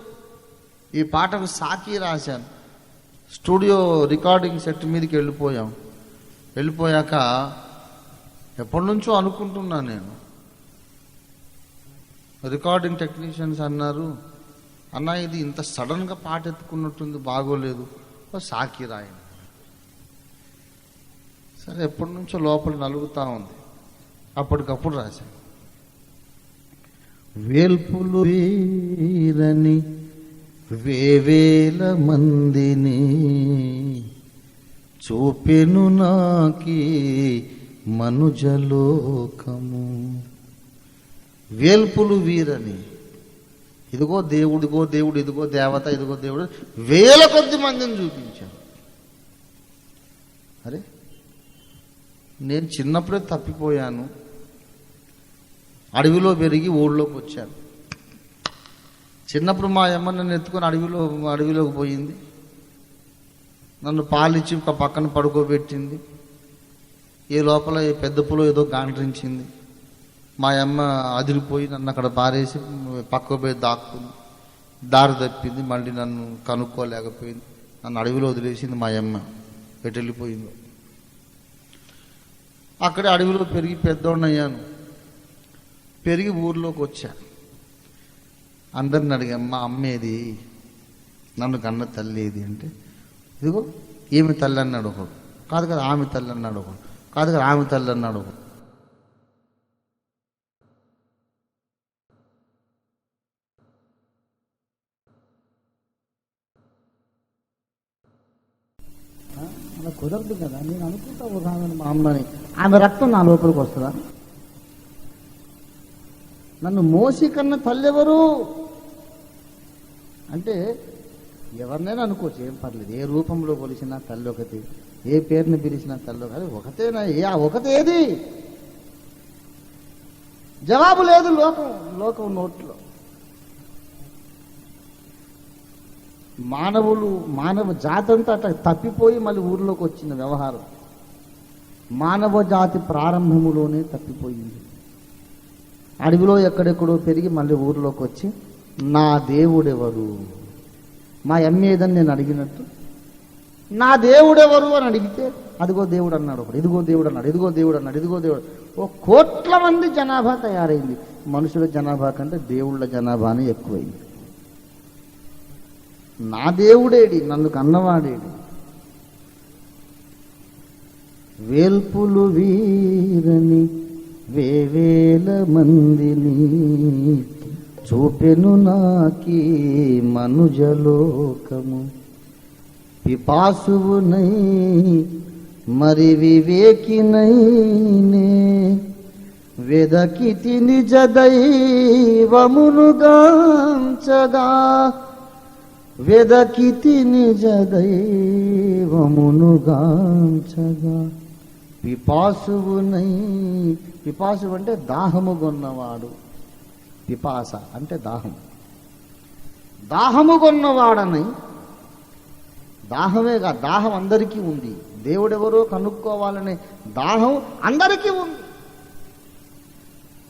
ఈ పాటకు సాకి రాశాను. స్టూడియో రికార్డింగ్ సెట్ మీదకి వెళ్ళిపోయాక ఎప్పటి నుంచో అనుకుంటున్నాను నేను. రికార్డింగ్ టెక్నీషియన్స్ అన్నారు, అన్న ఇది ఇంత సడన్గా పాట ఎత్తుకున్నట్టుంది, బాగోలేదు, సాకి రాయండి. సరే, ఎప్పటి నుంచో లోపల నలుగుతూ ఉంది. అప్పటికప్పుడు రాశాను. వేల్పులు వీరని వేవేల మందిని చూపెను నాకి మనుజలోకము. వేల్పులు వీరని, ఇదిగో దేవుడు, ఇదిగో దేవుడు, ఇదిగో దేవత, ఇదిగో దేవుడు, వేల కొద్ది మందిని చూపించాను. అరే, నేను చిన్నప్పుడే తప్పిపోయాను. అడవిలో పెరిగి ఊళ్ళోకి వచ్చాను. చిన్నప్పుడు మా అమ్మ నన్ను ఎత్తుకొని అడవిలోకి పోయింది. నన్ను పాలిచ్చి ఒక పక్కన పడుకోబెట్టింది. ఏ లోపల పెద్ద పులో ఏదో గాండ్రించింది. మా అమ్మ అదిరిపోయి నన్ను అక్కడ పారేసి పక్కకు పోయి దాక్కుంది. దారి తప్పింది, మళ్ళీ నన్ను కనుక్కోలేకపోయింది. నన్ను అడవిలో వదిలేసింది మా అమ్మ. ఎటు వెళ్ళిపోయిందో. అక్కడే అడవిలో పెరిగి పెద్దోడిని అయ్యాను. పెరిగి ఊర్లోకి వచ్చా. అందరిని అడిగా, మా అమ్మేది, నన్ను కన్న తల్లి ఏది అంటే, ఇదిగో ఈమె తల్లి అన్నాడు ఒకడు. కాదు కదా ఆమె తల్లి అన్నాడు ఒకడు. కాదు కదా ఆమె తల్లి అన్నాడు ఒకడు. అలా కుదరదు కదా. నేను అనుకుంటా ఒక ఆమె మా అమ్మని, ఆమె రక్తం నా లోపలికి వస్తుందా? నన్ను మోసి కన్న తల్లి ఎవరు అంటే, ఎవరినైనా అనుకోవచ్చు, ఏం పర్లేదు. ఏ రూపంలో కొలిసినా తల్లి ఒకటి, ఏ పేరుని పిలిచినా తల్లి ఒకటి. ఒకతేనా? ఒకటేది? జవాబు లేదు లోకం నోట్లో. మానవ జాతి అంతా అట్లా తప్పిపోయి మళ్ళీ ఊర్లోకి వచ్చిన వ్యవహారం. మానవ జాతి ప్రారంభములోనే తప్పిపోయింది. అడవిలో ఎక్కడెక్కడో పెరిగి మళ్ళీ ఊర్లోకి వచ్చి నా దేవుడెవరు, మా అమ్మేదని నేను అడిగినట్టు నా దేవుడెవరు అని అడిగితే అదిగో దేవుడు అన్నాడు ఒకడు, ఇదిగో దేవుడు అన్నాడు, ఇదిగో దేవుడు అన్నాడు, ఇదిగో దేవుడు. 1 కోట్ల మంది జనాభా తయారైంది. మనుషుల జనాభా కంటే దేవుళ్ళ జనాభానే ఎక్కువైంది. నా దేవుడేడి, నన్ను కన్నవాడేడి? వేల్పులు వీరని వేవేల మందిని చూపెను నాకీ మనుజలోకము. పిపాసువునై మరి వివేకినైనే వెదకితి నిజ దైవమునుగాంచగా. వెదకితి నిజ దైవమునుగాంచగా. పిపాసువునై, పిపాసు అంటే దాహము కొన్నవాడు. పిపాస అంటే దాహం. దాహము కొన్నవాడని, దాహమేగా, దాహం అందరికీ ఉంది. దేవుడెవరో కనుక్కోవాలనే దాహం అందరికీ ఉంది.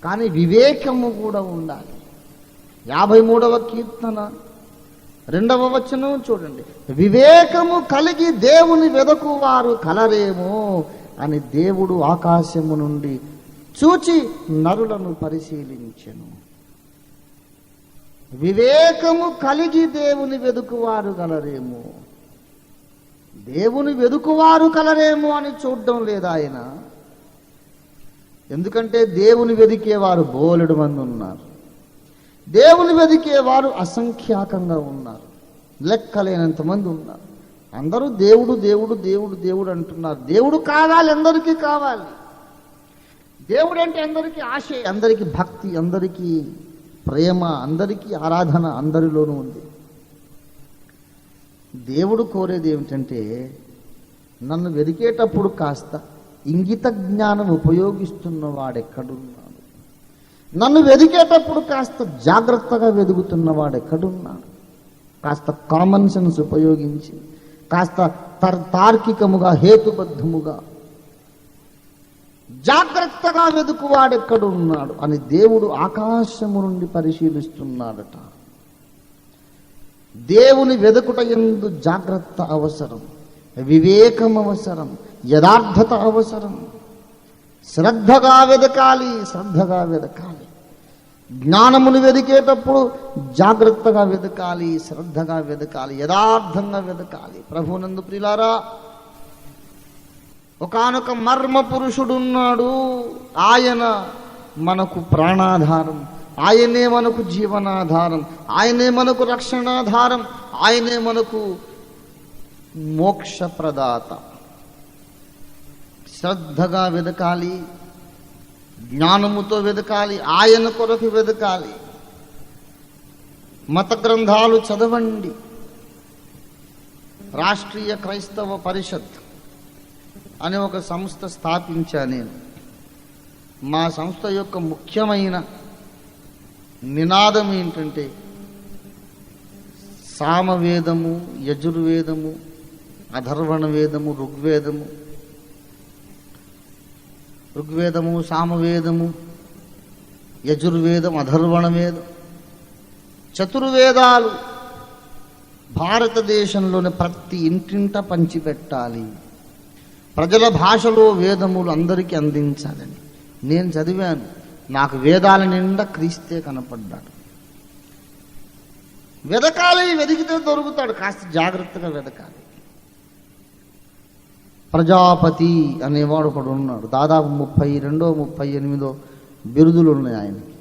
కానీ వివేకము కూడా ఉండాలి. 53వ కీర్తన 2వ వచనం చూడండి. వివేకము కలిగి దేవుని వెదకువారు కలరేమో అని దేవుడు ఆకాశము నుండి చూచి నరులను పరిశీలించెను. వివేకము కలిగి దేవుని వెదుకువారు కలరేమో. దేవుని వెదుకువారు కలరేమో అని చూడడం లేదు ఆయన. ఎందుకంటే దేవుని వెదికేవారు బోలెడు మంది ఉన్నారు. దేవుని వెదికేవారు అసంఖ్యాకంగా ఉన్నారు, లెక్కలేనంత మంది ఉన్నారు. అందరూ దేవుడు దేవుడు దేవుడు దేవుడు అంటున్నారు. దేవుడు కావాలి, అందరికీ కావాలి. దేవుడు అంటే అందరికీ ఆశ, అందరికీ భక్తి, అందరికీ ప్రేమ, అందరికీ ఆరాధన అందరిలోనూ ఉంది. దేవుడు కోరేది ఏమిటంటే, నన్ను వెదికేటప్పుడు కాస్త ఇంగిత జ్ఞానం ఉపయోగిస్తున్న వాడెక్కడున్నాడు? నన్ను వెదికేటప్పుడు కాస్త జాగ్రత్తగా వెదుగుతున్నవాడు ఎక్కడున్నాడు? కాస్త కామన్ సెన్స్ ఉపయోగించి, కాస్త తార్కికముగా, హేతుబద్ధముగా జాగ్రత్తగా వెదుకువాడెక్కడున్నాడు అని దేవుడు ఆకాశము నుండి పరిశీలిస్తున్నాడట. దేవుని వెదుకుట యందు జాగ్రత్త అవసరం, వివేకం అవసరం, యథార్థత అవసరం. శ్రద్ధగా వెదకాలి, శ్రద్ధగా వెదకాలి. జ్ఞానమును వెదికేటప్పుడు జాగ్రత్తగా వెదకాలి, శ్రద్ధగా వెదకాలి, యథార్థంగా వెదకాలి. ప్రభునందు ప్రియులారా, ఒకానొక మర్మ పురుషుడున్నాడు. ఆయన మనకు ప్రాణాధారం, ఆయనే మనకు జీవనాధారం, ఆయనే మనకు రక్షణాధారం, ఆయనే మనకు మోక్షప్రదాత. శ్రద్ధగా వెదకాలి, జ్ఞానముతో వెదకాలి, ఆయన కొరకు వెదకాలి. మత గ్రంథాలు చదవండి. రాష్ట్రీయ క్రైస్తవ పరిషత్ అనే ఒక సంస్థ స్థాపించా నేను. మా సంస్థ యొక్క ముఖ్యమైన నినాదం ఏంటంటే, సామవేదము, యజుర్వేదము, అధర్వణ వేదము, ఋగ్వేదము, సామవేదము, యజుర్వేదం, అధర్వణ వేదం, చతుర్వేదాలు భారతదేశంలోని ప్రతి ఇంటింట పంచిపెట్టాలి. ప్రజల భాషలో వేదములు అందరికీ అందించాలని నేను చదివాను. నాకు వేదాల నిండా క్రీస్తే కనపడ్డాడు. వెదకాలి, వెదికితే దొరుకుతాడు. కాస్త జాగ్రత్తగా వెదకాలి. ప్రజాపతి అనేవాడు ఒకడు ఉన్నాడు. దాదాపు 32, 38 బిరుదులు ఉన్నాయి ఆయనకి.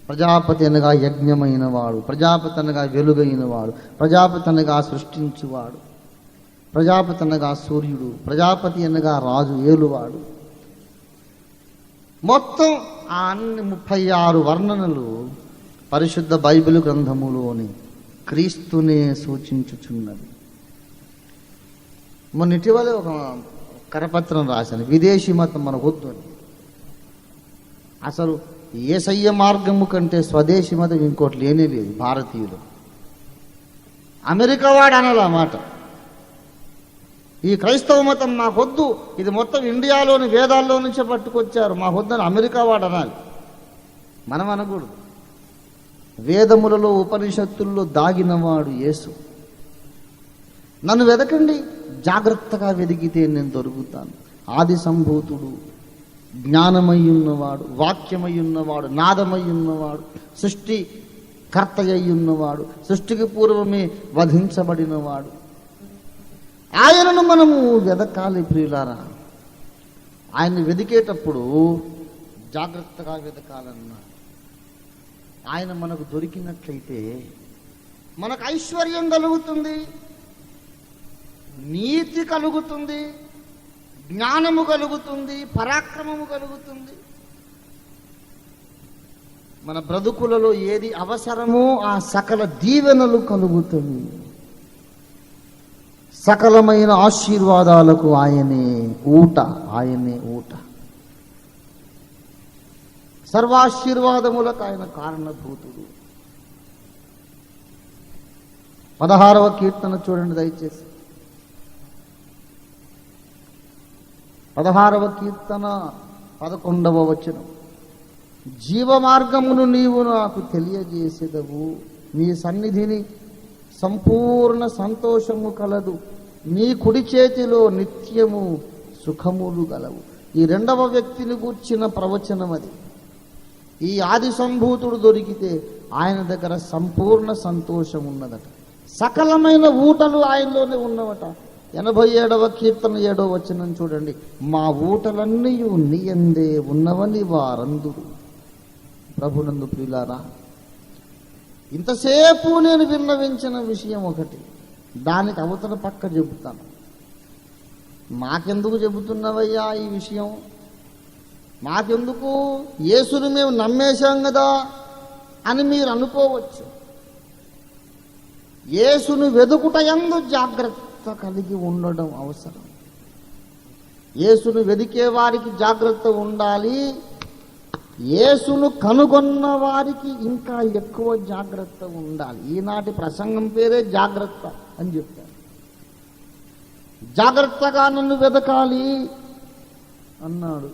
ప్రజాపతి అనగా యజ్ఞమైన వాడు, ప్రజాపతి అనగా వెలుగైన వాడు, ప్రజాపతి అనగా సృష్టించువాడు, ప్రజాపతి అనగా సూర్యుడు, ప్రజాపతి అనగా రాజు, ఏలువాడు. మొత్తం ఆ అన్ని 36 వర్ణనలు పరిశుద్ధ బైబిల్ గ్రంథములోని క్రీస్తునే సూచించుచున్నది. మొన్న ఇటీవలే ఒక కరపత్రం రాశాను, విదేశీ మతం మనకు వద్దు అని. అసలు యేసయ్య మార్గము కంటే స్వదేశీ మతం ఇంకోటి లేనే లేదు భారతీయులు. అమెరికా వాడు అనాలి ఆ మాట. ఈ క్రైస్తవ మతం మాకొద్దు, ఇది మొత్తం ఇండియాలోని వేదాల్లో నుంచే పట్టుకొచ్చారు, మాకొద్దని అమెరికా వాడు అనాలి. మనం అనకూడదు. వేదములలో, ఉపనిషత్తుల్లో దాగినవాడు యేసు. నన్ను వెదకండి, జాగ్రత్తగా వెదిగితే నేను దొరుకుతాను. ఆది సంభూతుడు, జ్ఞానమై ఉన్నవాడు, వాక్యమై ఉన్నవాడు, నాదమై ఉన్నవాడు, సృష్టి కర్త అయి ఉన్నవాడు, సృష్టికి పూర్వమే వధించబడినవాడు. ఆయనను మనము వెదకాలి ప్రియులారా. ఆయన్ని వెదికేటప్పుడు జాగ్రత్తగా వెదకాలన్నాడు. ఆయన మనకు దొరికినట్లయితే మనకు ఐశ్వర్యం కలుగుతుంది, నీతి కలుగుతుంది, జ్ఞానము కలుగుతుంది, పరాక్రమము కలుగుతుంది. మన బ్రతుకులలో ఏది అవసరమో ఆ సకల దీవెనలు కలుగుతుంది. సకలమైన ఆశీర్వాదాలకు ఆయనే ఊట, ఆయనే ఊట. సర్వాశీర్వాదములకు ఆయన కారణభూతుడు. 16వ కీర్తన చూడండి దయచేసి. 16వ కీర్తన 11వ వచనం. జీవ మార్గమును నీవు నాకు తెలియజేసేదవు, నీ సన్నిధిని సంపూర్ణ సంతోషము కలదు, నీ కుడి చేతిలో నిత్యము సుఖములు గలవు. ఈ రెండవ వ్యక్తిని గూర్చిన ప్రవచనం అది. ఈ ఆది సంభూతుడు దొరికితే ఆయన దగ్గర సంపూర్ణ సంతోషం ఉన్నదట. సకలమైన ఊటలు ఆయనలోనే ఉన్నవట. 87వ కీర్తన 7వ వచనం చూడండి. మా ఊటలన్నీ నీయందే ఉన్నవని వారందురు. ప్రభునందు ప్రియులారా, ఇంతసేపు నేను విన్నవించిన విషయం ఒకటి, దానికి అవతల పక్క చెబుతాను. మాకెందుకు చెబుతున్నవయ్యా ఈ విషయం? మాకెందుకు? యేసుని మేము నమ్మేశాం కదా అని మీరు అనుకోవచ్చు. యేసును వెదుకుటయందు జాగ్రత్త కలిగి ఉండడం అవసరం. యేసును వెదికే వారికి జాగ్రత్త ఉండాలి. యేసును కనుగొన్న వారికి ఇంకా ఎక్కువ జాగ్రత్త ఉండాలి. ఈనాటి ప్రసంగం పేరే జాగ్రత్త అని చెప్తారు. జాగ్రత్తగా నన్ను వెదకాలి అన్నాడు.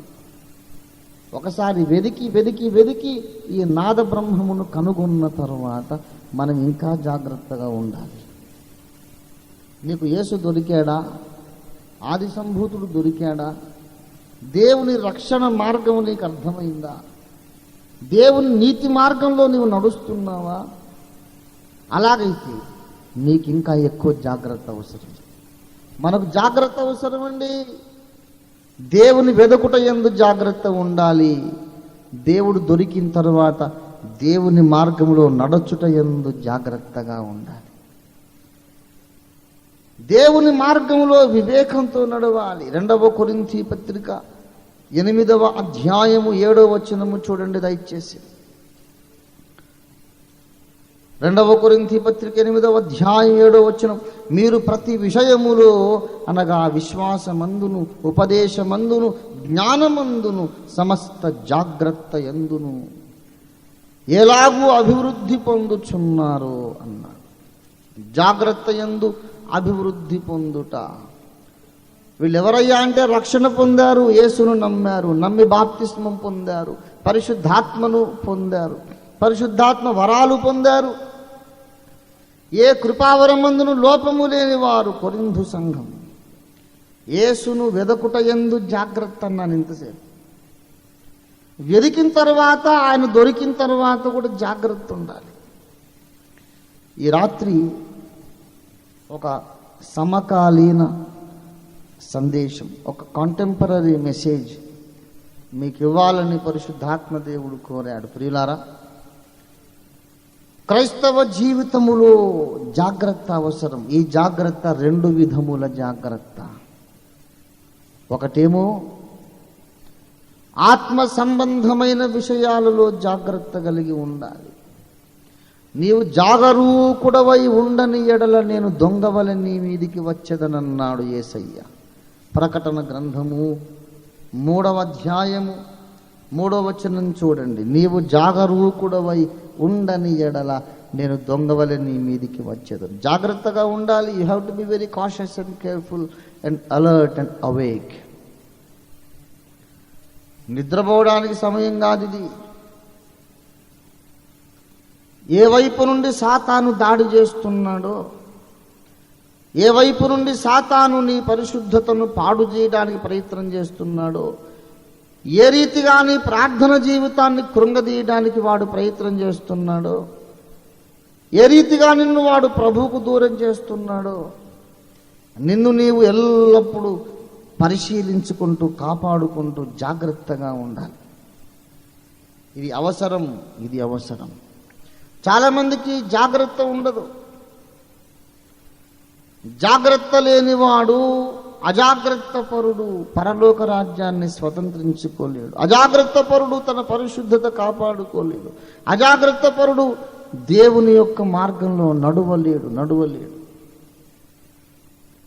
ఒకసారి వెదికి వెదికి వెదికి ఈ నాద బ్రహ్మమును కనుగొన్న తర్వాత మనం ఇంకా జాగ్రత్తగా ఉండాలి. నీకు యేసు దొరికాడా? ఆది సంభూతుడు దొరికాడా? దేవుని రక్షణ మార్గం నీకు అర్థమైందా? దేవుని నీతి మార్గంలో నీవు నడుస్తున్నావా? అలాగైతే నీకు ఇంకా ఎక్కువ జాగ్రత్త అవసరం. మనకు జాగ్రత్త అవసరం అండి. దేవుని వెదకుట యందు జాగ్రత్త ఉండాలి. దేవుడు దొరికిన తర్వాత దేవుని మార్గంలో నడచుట యందు జాగ్రత్తగా ఉండాలి. దేవుని మార్గంలో వివేకంతో నడవాలి. 2వ కొరింథీ పత్రిక 8వ అధ్యాయము 7వ వచనము చూడండి దయచేసి. 2వ కొరింథీ పత్రిక 8వ అధ్యాయం 7వ వచనం. మీరు ప్రతి విషయములో అనగా విశ్వాసమందును, ఉపదేశమందును, జ్ఞానమందును, సమస్త జాగ్రత్త యందును ఎలాగూ అభివృద్ధి పొందుచున్నారు అన్నాడు. జాగ్రత్త యందు అభివృద్ధి పొందుట. వీళ్ళెవరయ్యా అంటే రక్షణ పొందారు, యేసును నమ్మారు, నమ్మి బాప్తిస్మం పొందారు, పరిశుద్ధాత్మను పొందారు, పరిశుద్ధాత్మ వరాలు పొందారు. ఏ కృపావరమందును లోపము లేని వారు కొరింథు సంఘం. యేసును వెదకుట యందు జాగ్రత్త అన్నాను ఇంతసేపు. వెదికిన తర్వాత, ఆయన దొరికిన తర్వాత కూడా జాగ్రత్త ఉండాలి. ఈ రాత్రి ఒక సమకాలీన సందేశం, ఒక కాంటెంపరీ మెసేజ్ మీకు ఇవ్వాలని పరిశుద్ధాత్మ దేవుడు కోరాడు. ప్రియులారా, క్రైస్తవ జీవితములో జాగ్రత్త అవసరం. ఈ జాగ్రత్త 2 విధముల జాగ్రత్త. ఒకటేమో ఆత్మ సంబంధమైన విషయాలలో జాగ్రత్త కలిగి ఉండాలి. నీవు జాగరూకుడవై ఉండని ఎడల నేను దొంగవలె నీ మీదికి వచ్చేదనన్నాడు యేసయ్య. ప్రకటన గ్రంథము 3వ అధ్యాయము 3వ వచనం చూడండి. నీవు జాగరూకుడవై ఉండని ఎడల నేను దొంగవలె నీ మీదికి వచ్చేదను. జాగ్రత్తగా ఉండాలి. You have to be very cautious and careful and alert and awake. నిద్రపోవడానికి సమయం కాదు ఇది. ఏ వైపు నుండి సాతాను దాడి చేస్తున్నాడో, ఏ వైపు నుండి సాతాను నీ పరిశుద్ధతను పాడు చేయడానికి ప్రయత్నం చేస్తున్నాడో, ఏ రీతిగా నీ ప్రార్థన జీవితాన్ని కృంగదీయడానికి వాడు ప్రయత్నం చేస్తున్నాడో, ఏ రీతిగా నిన్ను వాడు ప్రభువుకు దూరం చేస్తున్నాడో, నిన్ను నీవు ఎల్లప్పుడూ పరిశీలించుకుంటూ కాపాడుకుంటూ జాగ్రత్తగా ఉండాలి. ఇది అవసరం, ఇది అవసరం. చాలామందికి జాగ్రత్త ఉండదు. జాగ్రత్త లేనివాడు అజాగ్రత్త పరుడు పరలోక రాజ్యాన్ని స్వతంత్రించుకోలేడు. అజాగ్రత్త పరుడు తన పరిశుద్ధత కాపాడుకోలేడు. అజాగ్రత్త పరుడు దేవుని యొక్క మార్గంలో నడువలేడు.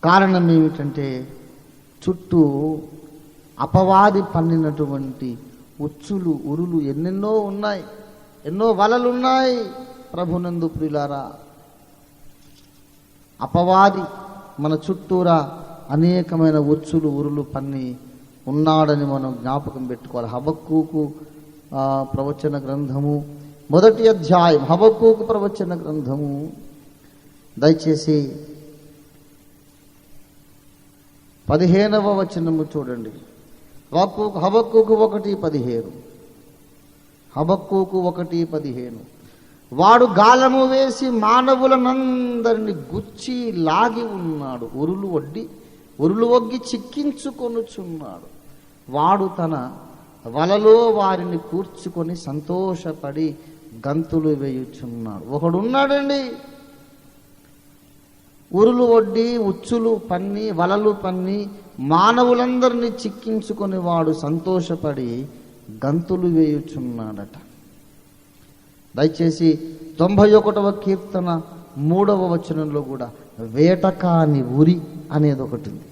కారణం ఏమిటంటే చుట్టూ అపవాది పన్నినటువంటి ఉచ్చులు ఉరులు ఎన్నెన్నో ఉన్నాయి, ఎన్నో వలలున్నాయి. ప్రభునందు ప్రియులారా, అపవాది మన చుట్టూరా అనేకమైన ఉచ్చులు ఉరులు పన్ని ఉన్నాడని మనం జ్ఞాపకం పెట్టుకోవాలి. హబక్కూకు ప్రవచన గ్రంథము 1వ అధ్యాయం, హబక్కూకు ప్రవచన గ్రంథము దయచేసి 15వ వచనము చూడండి. హబక్కూకు 1:15. హబక్కూకు 1:15. వాడు గాలము వేసి మానవులనందరిని గుచ్చి లాగి ఉన్నాడు, ఉరులు ఒగ్గి చిక్కించుకొనుచున్నాడు. వాడు తన వలలో వారిని కూర్చుకొని సంతోషపడి గంతులు వేయుచున్నాడు. ఒకడున్నాడండి, ఉరులు ఒడ్డి ఉచ్చులు పన్ని వలలు పన్ని మానవులందరినీ చిక్కించుకొని వాడు సంతోషపడి గంతులు వేయుచున్నాడట. దయచేసి 91వ కీర్తన 3వ వచనంలో కూడా వేటకాని ఉరి అనేది ఒకటి ఉంది.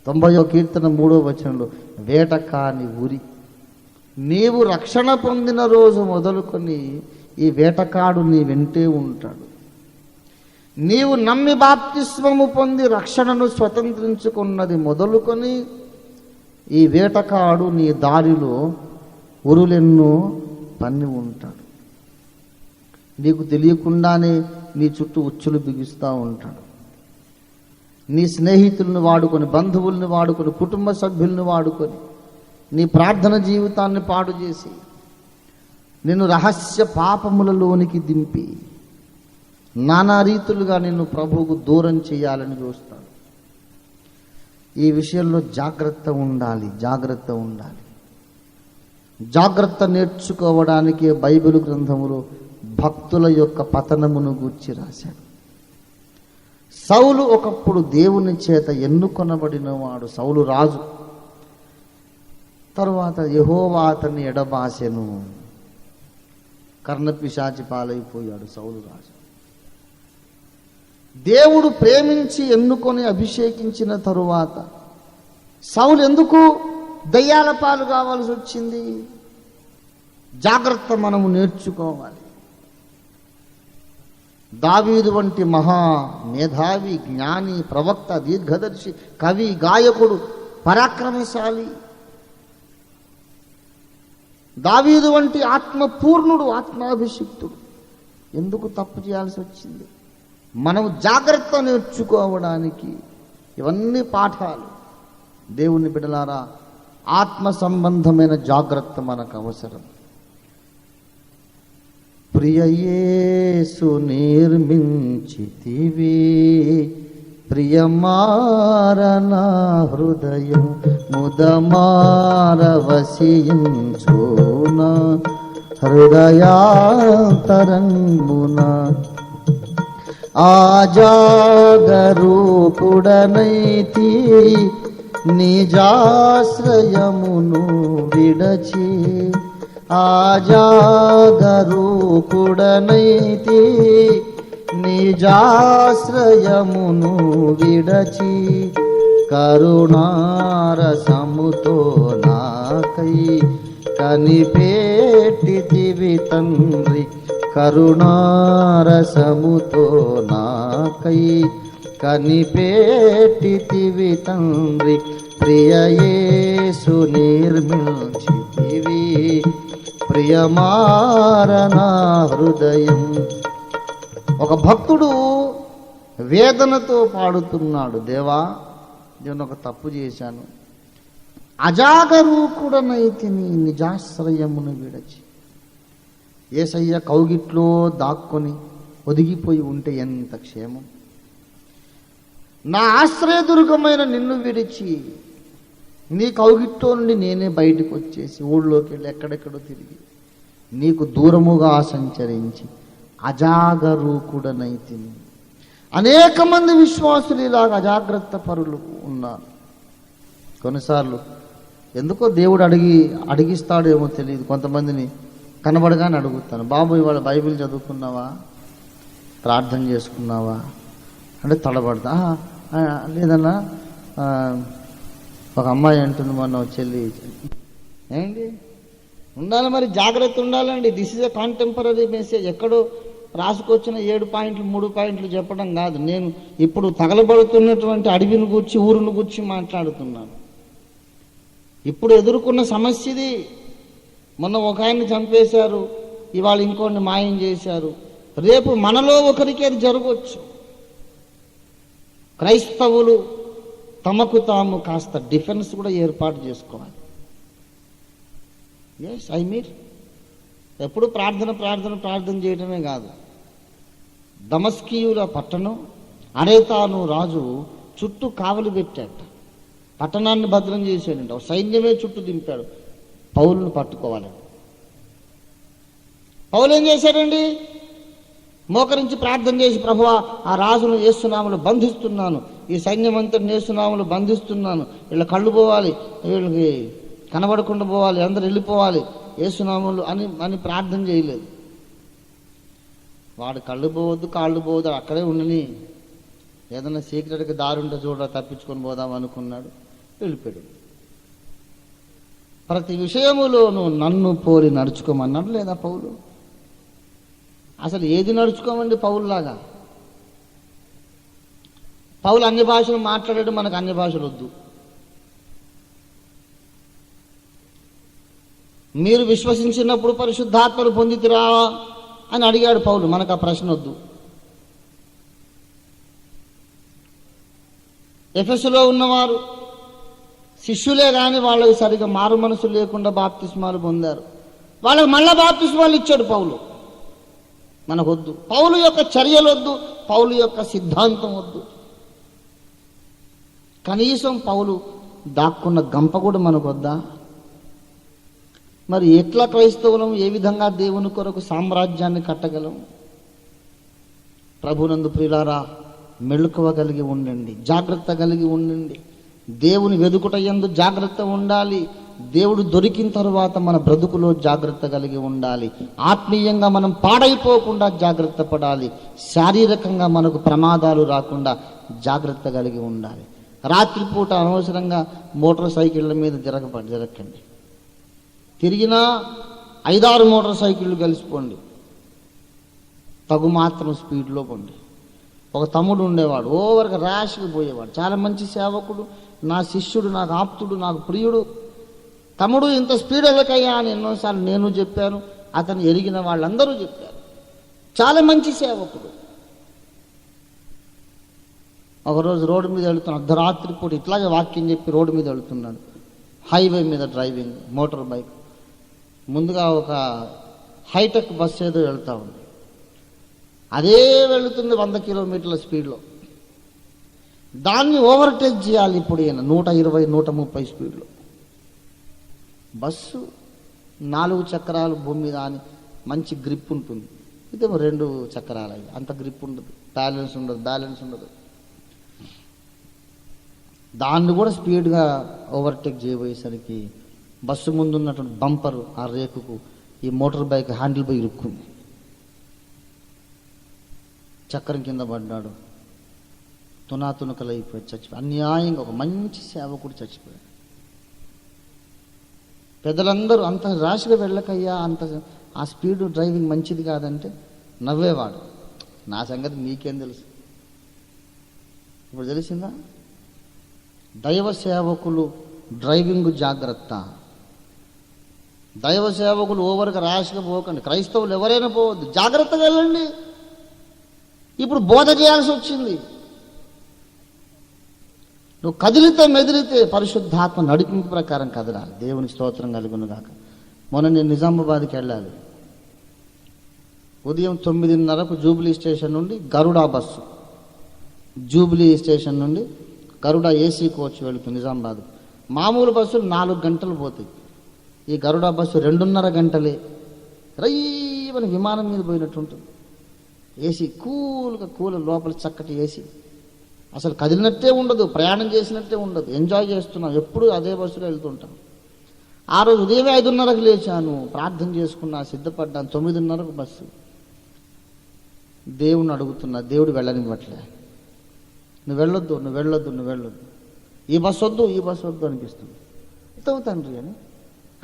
90వ కీర్తన 3వ వచనంలో వేటకాని ఉరి. నీవు రక్షణ పొందిన రోజు మొదలుకొని ఈ వేటకాడు నీ వెంటే ఉంటాడు. నీవు నమ్మి బాప్తిస్మము పొంది రక్షణను స్వతంత్రించుకున్నది మొదలుకొని ఈ వేటకాడు నీ దారిలో ఉరులెన్నో పన్ని ఉంటాడు. నీకు తెలియకుండానే నీ చుట్టూ ఉచ్చులు బిగిస్తూ ఉంటాడు. నీ స్నేహితులను వాడుకొని, బంధువుల్ని వాడుకొని, కుటుంబ సభ్యుల్ని వాడుకొని నీ ప్రార్థన జీవితాన్ని పాడు చేసి నిన్ను రహస్య పాపములలోనికి దింపి నానా రీతులుగా నిన్ను ప్రభువుకు దూరం చేయాలని చూస్తాడు. ఈ విషయంలో జాగ్రత్త ఉండాలి. జాగ్రత్త నేర్చుకోవడానికి బైబిల్ గ్రంథములో భక్తుల యొక్క పతనమును గూర్చి రాశాడు. సౌలు ఒకప్పుడు దేవుని చేత ఎన్నుకొనబడిన వాడు, సౌలు రాజు. తరువాత యెహోవా అతన్ని ఎడబాసెను, కర్ణపిశాచి పాలైపోయాడు సౌలు రాజు. దేవుడు ప్రేమించి ఎన్నుకొని అభిషేకించిన తరువాత సౌలు ఎందుకు దయ్యాల పాలు కావాల్సి వచ్చింది? జాగ్రత్త మనము నేర్చుకోవాలి. దావీదు వంటి మహా మేధావి, జ్ఞాని, ప్రవక్త, దీర్ఘదర్శి, కవి, గాయకుడు, పరాక్రమశాలి, దావీదు వంటి ఆత్మపూర్ణుడు, ఆత్మాభిషిక్తుడు ఎందుకు తప్పు చేయాల్సి వచ్చింది? మనం జాగ్రత్త నేర్చుకోవడానికి ఇవన్నీ పాఠాలు. దేవుని బిడ్డలారా, ఆత్మ సంబంధమైన జాగ్రత్త మనకు అవసరం. ప్రియ యేసు నిర్మించితివి, ప్రియమారణ హృదయం ముదమార వసించున హృదయాంతరంగున ఆజాగరూపుడనైతి నిజాశ్రయమును విడచి, ఆజాగరూపుడనైతి నిజాశ్రయమును విడచి, కరుణారసముతో నాకై కనిపెట్టితివి తండ్రి, కరుణారసముతో నాకై కనిపెట్టితివి తండ్రి, ప్రియ యేసు నిర్మించితివి, ప్రియమారణ హృదయం. ఒక భక్తుడు వేదనతో పాడుతున్నాడు, దేవా నేను ఒక తప్పు చేశాను, అజాగరూకుడనైతిని నిజాశ్రయమును విడచి. యేసయ్య కౌగిట్లో దాక్కొని ఒదిగిపోయి ఉంటే ఎంత క్షేమం. నా ఆశ్రయదుర్గమైన నిన్ను విడిచి నీ కౌగిట్లో నుండి నేనే బయటకు వచ్చేసి ఊళ్ళోకి వెళ్ళి ఎక్కడెక్కడో తిరిగి నీకు దూరముగా సంచరించి అజాగరూకుడనైతిని. అనేక మంది విశ్వాసులు ఇలాగ అజాగ్రత్త పరులు ఉన్నారు. కొన్నిసార్లు ఎందుకో దేవుడు అడిగిస్తాడేమో తెలియదు. కొంతమందిని కనబడగానే అడుగుతాను, బాబు ఇవాళ బైబిల్ చదువుకున్నావా, ప్రార్థన చేసుకున్నావా అంటే తడబడతా. లేదన్నా ఒక అమ్మాయి అంటుంది మొన్న చెల్లి, ఏంటి ఉండాలి మరి, జాగ్రత్త ఉండాలండి. This is a contemporary message. ఎక్కడో రాసుకొచ్చిన 7 పాయింట్లు 3 పాయింట్లు చెప్పడం కాదు. నేను ఇప్పుడు తగలబడుతున్నటువంటి అడవిని గురించి ఊరును గురించి మాట్లాడుతున్నాను. ఇప్పుడు ఎదుర్కొన్న సమస్య ఇది. మొన్న ఒక ఆయన్ని చంపేశారు, ఇవాళ ఇంకోటిని మాయం చేశారు. రేపు మనలో ఒకరికి అది జరగవచ్చు. క్రైస్తవులు తమకు తాము కాస్త డిఫెన్స్ కూడా ఏర్పాటు చేసుకోవాలి. ఎస్ ఐ మీన్ ఎప్పుడు ప్రార్థన చేయడమే కాదు. దమస్కీయుల పట్టణం అరేతాను రాజు చుట్టూ కావలి పెట్టాట. పట్టణాన్ని భద్రం చేశాడంట. సైన్యమే చుట్టూ దింపాడు పౌలును పట్టుకోవాలని. పౌలు ఏం చేశాడండి? మోకరించి ప్రార్థన చేసి, ప్రభువా ఆ రాజును యేసునామములో బంధిస్తున్నాను, ఈ సైన్యం అంతా యేసునామములో బంధిస్తున్నాను, వీళ్ళ కళ్ళు పోవాలి, వీళ్ళకి కనబడకుండా పోవాలి, అందరు వెళ్ళిపోవాలి యేసునామములో అని ప్రార్థన చేయలేదు. వాడు కళ్ళు పోవద్దు, కాళ్ళు పోవద్దు, అక్కడే ఉండని, ఏదైనా సీక్రెట్గా దారి ఉంటే చూడ తప్పించుకొని పోదాం అనుకున్నాడు, వెళ్ళిపోయాడు. ప్రతి విషయములోనూ నన్ను పోలి నడుచుకోమన్నాడు లేదా పౌలు? అసలు ఏది నడుచుకోమండి పౌలులాగా? పౌలు అన్య భాషలు మాట్లాడాడు, మనకు అన్య భాషలు వద్దు. మీరు విశ్వసించినప్పుడు పరిశుద్ధాత్మను పొందితిరా అని అడిగాడు పౌలు, మనకు ఆ ప్రశ్న వద్దు. ఎఫెసులో ఉన్నవారు శిష్యులే కానీ వాళ్ళకి సరిగా మారు మనసు లేకుండా బాప్తిస్మాలు పొందారు. వాళ్ళకి మళ్ళా బాప్తిస్మాలు ఇచ్చాడు పౌలు. మనకొద్దు పౌలు యొక్క చర్యలు వద్దు, పౌలు యొక్క సిద్ధాంతం వద్దు. కనీసం పౌలు దాక్కున్న గంప కూడా మనకొద్దా? మరి ఎట్లా క్రైస్తవులం, ఏ విధంగా దేవుని కొరకు సామ్రాజ్యాన్ని కట్టగలం? ప్రభునందు ప్రియులారా, మెళుకువ కలిగి ఉండండి, జాగ్రత్త కలిగి ఉండండి. దేవుని వెదుకుట యందు జాగ్రత్త ఉండాలి. దేవుడు దొరికిన తరువాత మన బ్రతుకులో జాగ్రత్త కలిగి ఉండాలి. ఆత్మీయంగా మనం పాడైపోకుండా జాగ్రత్త పడాలి. శారీరకంగా మనకు ప్రమాదాలు రాకుండా జాగ్రత్త కలిగి ఉండాలి. రాత్రిపూట అనవసరంగా మోటార్ సైకిళ్ళ మీద జరగకండి. తిరిగినా 5-6 మోటార్ సైకిళ్ళు కలిసిపోండి, తగు మాత్రం స్పీడ్లో పోండి. ఒక తమ్ముడు ఉండేవాడు, ఓవర్గా ర్యాష్గా పోయేవాడు, చాలా మంచి సేవకుడు, నా శిష్యుడు, నాకు ఆప్తుడు, నాకు ప్రియుడు. తమ్ముడు ఇంత స్పీడ్ వెళ్ళకయ్యా అని ఎన్నోసార్లు నేను చెప్పాను, అతను ఎరిగిన వాళ్ళందరూ చెప్పారు. చాలా మంచి సేవకుడు. ఒకరోజు రోడ్డు మీద వెళుతున్నాడు, అర్ధరాత్రి పూట ఇట్లాగే వాక్యం చెప్పి రోడ్డు మీద వెళుతున్నాడు. హైవే మీద డ్రైవింగ్, మోటార్ బైక్. ముందుగా ఒక హైటెక్ బస్సు ఏదో వెళ్తూ ఉంది. అదే వెళుతుంది 100 కిలోమీటర్ల స్పీడ్లో. దాన్ని ఓవర్టేక్ చేయాలి ఇప్పుడు ఈయన 120-130 స్పీడ్లో. బస్సు 4 చక్రాలు భూమి మీద అని మంచి గ్రిప్ ఉంటుంది. ఇదేమో 2 చక్రాలు, అంత గ్రిప్ ఉండదు, బ్యాలెన్స్ ఉండదు. దాన్ని కూడా స్పీడ్గా ఓవర్టేక్ చేయబోయేసరికి బస్సు ముందు ఉన్నటువంటి బంపరు ఆ రేకుకు ఈ మోటార్ బైక్ హ్యాండిల్ పై ఇరుక్కుంది. చక్రం కింద పడ్డాడు, తునాతునకలైపోయి చచ్చిపోయాడు. అన్యాయంగా ఒక మంచి సేవకుడు చచ్చిపోయాడు. పెద్దలందరూ అంత ర్యాష్గా వెళ్ళకయ్యా, అంత ఆ స్పీడ్ డ్రైవింగ్ మంచిది కాదంటే నవ్వేవాడు. నా సంగతి మీకేం తెలుసు? ఇప్పుడు తెలిసిందా? దైవ సేవకులు డ్రైవింగ్ జాగ్రత్త. దైవ సేవకులు ఓవర్గా ర్యాష్గా పోకండి. క్రైస్తవులు ఎవరైనా పోవద్దు, జాగ్రత్తగా వెళ్ళండి. ఇప్పుడు బోధ చేయాల్సి వచ్చింది. నువ్వు కదిలితే మెదిలితే పరిశుద్ధాత్మ నడిపింపు ప్రకారం కదలాలి. దేవుని స్తోత్రం కలుగును గాక. మొన్న నేను నిజామాబాద్కి వెళ్ళాలి. ఉదయం 9:30కు జూబ్లీ స్టేషన్ నుండి గరుడా బస్సు, జూబ్లీ స్టేషన్ నుండి గరుడా ఏసీ కోచ్ వెళుతుంది నిజామాబాద్. మామూలు బస్సులు 4 గంటలు పోతాయి. ఈ గరుడా బస్సు 2.5 గంటలే. రయ్యమని విమానం మీద పోయినట్టు ఉంటుంది. ఏసీ కూల లోపల చక్కటి ఏసీ, అసలు కదిలినట్టే ఉండదు, ప్రయాణం చేసినట్టే ఉండదు. ఎంజాయ్ చేస్తున్నాం. ఎప్పుడు అదే బస్సులో వెళ్తుంటాం. ఆ రోజు ఉదయం 5:30కు లేచాను, ప్రార్థన చేసుకున్నా, సిద్ధపడ్డాను. 9:30కు బస్సు. దేవుణ్ణి అడుగుతున్నా, దేవుడు వెళ్ళనివ్వట్లే. నువ్వు వెళ్ళొద్దు, ఈ బస్సు వద్దు అనిపిస్తుంది. ఎత్తవు తండ్రి అని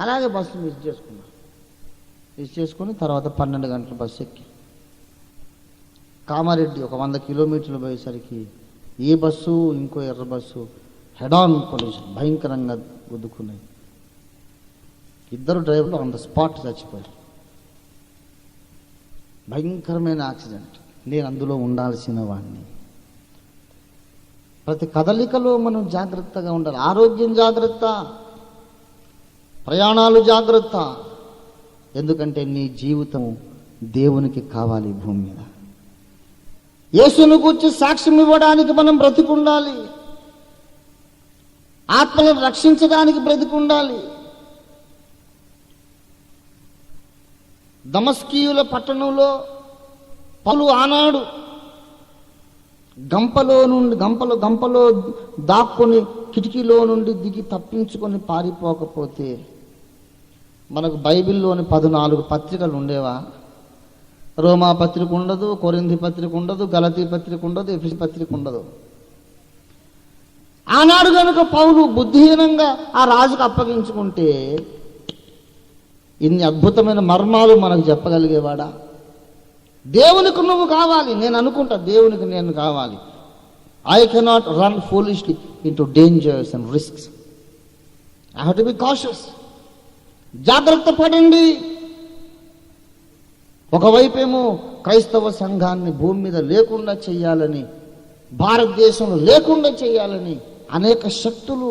అలాగే బస్సు మిస్ చేసుకుని తర్వాత 12 గంటల బస్సు ఎక్కి కామారెడ్డి ఒక 100 కిలోమీటర్లు పోయేసరికి ఈ బస్సు ఇంకో ఎర్ర బస్సు హెడ్ ఆన్ కొలిజన్ భయంకరంగా గుద్దుకున్నాయి. 2 డ్రైవర్లు ఆన్ ద స్పాట్ చచ్చిపోయారు. భయంకరమైన యాక్సిడెంట్. నేను అందులో ఉండాల్సిన వాడిని. ప్రతి కదలికలో మనం జాగ్రత్తగా ఉండాలి. ఆరోగ్యం జాగ్రత్త, ప్రయాణాలు జాగ్రత్త. ఎందుకంటే నీ జీవితం దేవునికి కావాలి. భూమి మీద యేసును గూర్చి సాక్ష్యం ఇవ్వడానికి మనం బ్రతికుండాలి. ఆత్మలను రక్షించడానికి బ్రతికుండాలి. దమస్కీయుల పట్టణంలో పౌలు ఆనాడు గంపలో దాక్కుని కిటికీలో నుండి దిగి తప్పించుకొని పారిపోకపోతే మనకు బైబిల్లోని 14 పత్రికలు ఉండేవా? రోమా పత్రిక ఉండదు, కొరింథీ పత్రిక ఉండదు, గలతీ పత్రిక ఉండదు, ఎఫెసీ పత్రిక ఉండదు. ఆనాడు కనుక పౌలు బుద్ధిహీనంగా ఆ రాజుకు అప్పగించుకుంటే ఇన్ని అద్భుతమైన మర్మాలు మనకు చెప్పగలిగేవాడా? దేవునికి నువ్వు కావాలి. నేను అనుకుంటా, దేవునికి నేను కావాలి. I cannot run foolishly into dangers and risks. I have to be cautious. జాగ్రత్త పడండి. ఒకవైపేమో క్రైస్తవ సంఘాన్ని భూమి మీద లేకుండా చేయాలని, భారతదేశంలో లేకుండా చేయాలని అనేక శక్తులు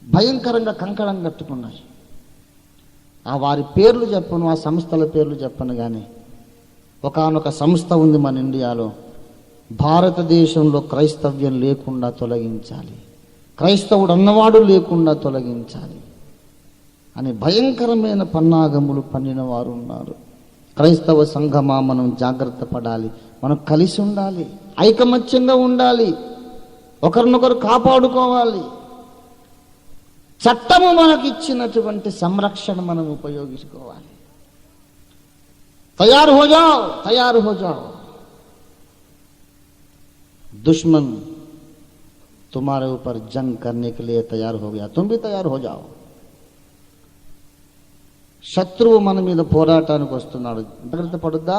భయంకరంగా కంకణం కట్టుకున్నాయి. ఆ వారి పేర్లు చెప్పను, ఆ సంస్థల పేర్లు చెప్పను, కానీ ఒకానొక సంస్థ ఉంది మన ఇండియాలో. భారతదేశంలో క్రైస్తవ్యం లేకుండా తొలగించాలి, క్రైస్తవుడు అన్నవాడు లేకుండా తొలగించాలి అని భయంకరమైన పన్నాగములు పన్నిన వారు ఉన్నారు. క్రైస్తవ సంఘమా, మనం జాగ్రత్త పడాలి. మనం కలిసి ఉండాలి, ఐకమత్యంగా ఉండాలి, ఒకరినొకరు కాపాడుకోవాలి. చట్టము మనకి ఇచ్చినటువంటి సంరక్షణ మనం ఉపయోగించుకోవాలి. తయారు హో జాओ. दुश्मन तुम्हारे ऊपर जंग करने के लिए तैयार हो गया, तुम भी तैयार हो जाओ. శత్రువు మన మీద పోరాటానికి వస్తున్నాడు. జాగ్రత్త పడుద్దా?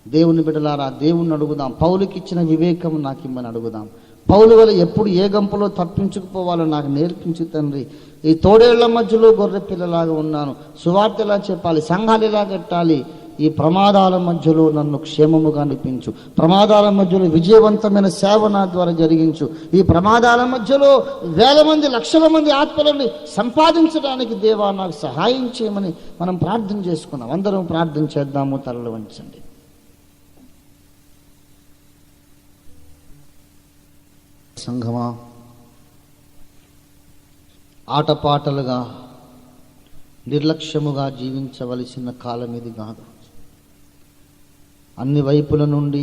దేవుని బిడ్డలారా, దేవుణ్ణి అడుగుదాం. పౌలుకి ఇచ్చిన వివేకం నాకు ఇమ్మని అడుగుదాం. పౌలు వల్ల ఎప్పుడు ఏ గంపలో తప్పించుకుపోవాలో నాకు నేర్పించు తండ్రి. ఈ తోడేళ్ల మధ్యలో గొర్రె పిల్లలాగా ఉన్నాను. సువార్త ఎలా చెప్పాలి, సంఘాలు ఎలా కట్టాలి, ఈ ప్రమాదాల మధ్యలో నన్ను క్షేమముగా నడిపించు. ప్రమాదాల మధ్యలో విజయవంతమైన సేవ నా ద్వారా జరిగించు. ఈ ప్రమాదాల మధ్యలో 1000 మంది 1,00,000 మంది ఆత్మలని సంపాదించడానికి దేవా నాకు సహాయం చేయమని మనం ప్రార్థన చేసుకున్నాం. అందరం ప్రార్థన చేద్దాము. తలలు వంచండి. సంఘమా, ఆటపాటలుగా నిర్లక్ష్యముగా జీవించవలసిన కాలం ఇది కాదు. అన్ని వైపుల నుండి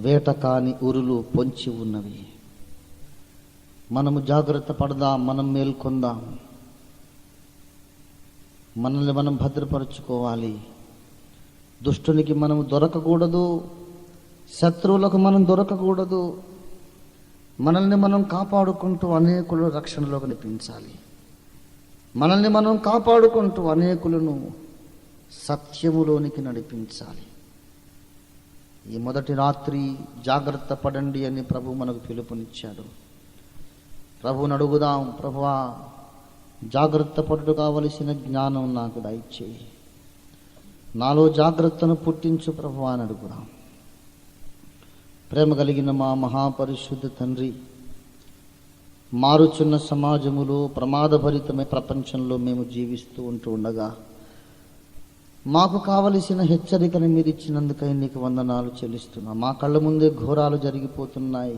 వేట కాని ఉరులు పొంచి ఉన్నవి. మనము జాగ్రత్త పడదాం, మనం మేల్కొందాం, మనల్ని మనం భద్రపరచుకోవాలి. దుష్టునికి మనం దొరకకూడదు, శత్రువులకు మనం దొరకకూడదు. మనల్ని మనం కాపాడుకుంటూ అనేకులు రక్షణలోకి నడిపించాలి. మనల్ని మనం కాపాడుకుంటూ అనేకులను సత్యములోనికి నడిపించాలి. ఈ మొదటి రాత్రి జాగ్రత్త పడండి అని ప్రభు మనకు పిలుపునిచ్చాడు. ప్రభువుని అడుగుదాం, ప్రభువా జాగ్రత్త పడుటకు కావలసిన జ్ఞానం నాకు దయచేయి, నాలో జాగ్రత్తను పుట్టించు ప్రభువా అని అడుగుదాం. ప్రేమ కలిగిన మా మహాపరిశుద్ధ తండ్రి, మారుచున్న సమాజములో ప్రమాదభరితమైన ప్రపంచంలో మేము జీవిస్తూ ఉండగా మాకు కావలసిన హెచ్చరికను మీరు ఇచ్చినందుకై నీకు వందనాలు చెల్లిస్తున్నాం. మా కళ్ళ ముందే ఘోరాలు జరిగిపోతున్నాయి.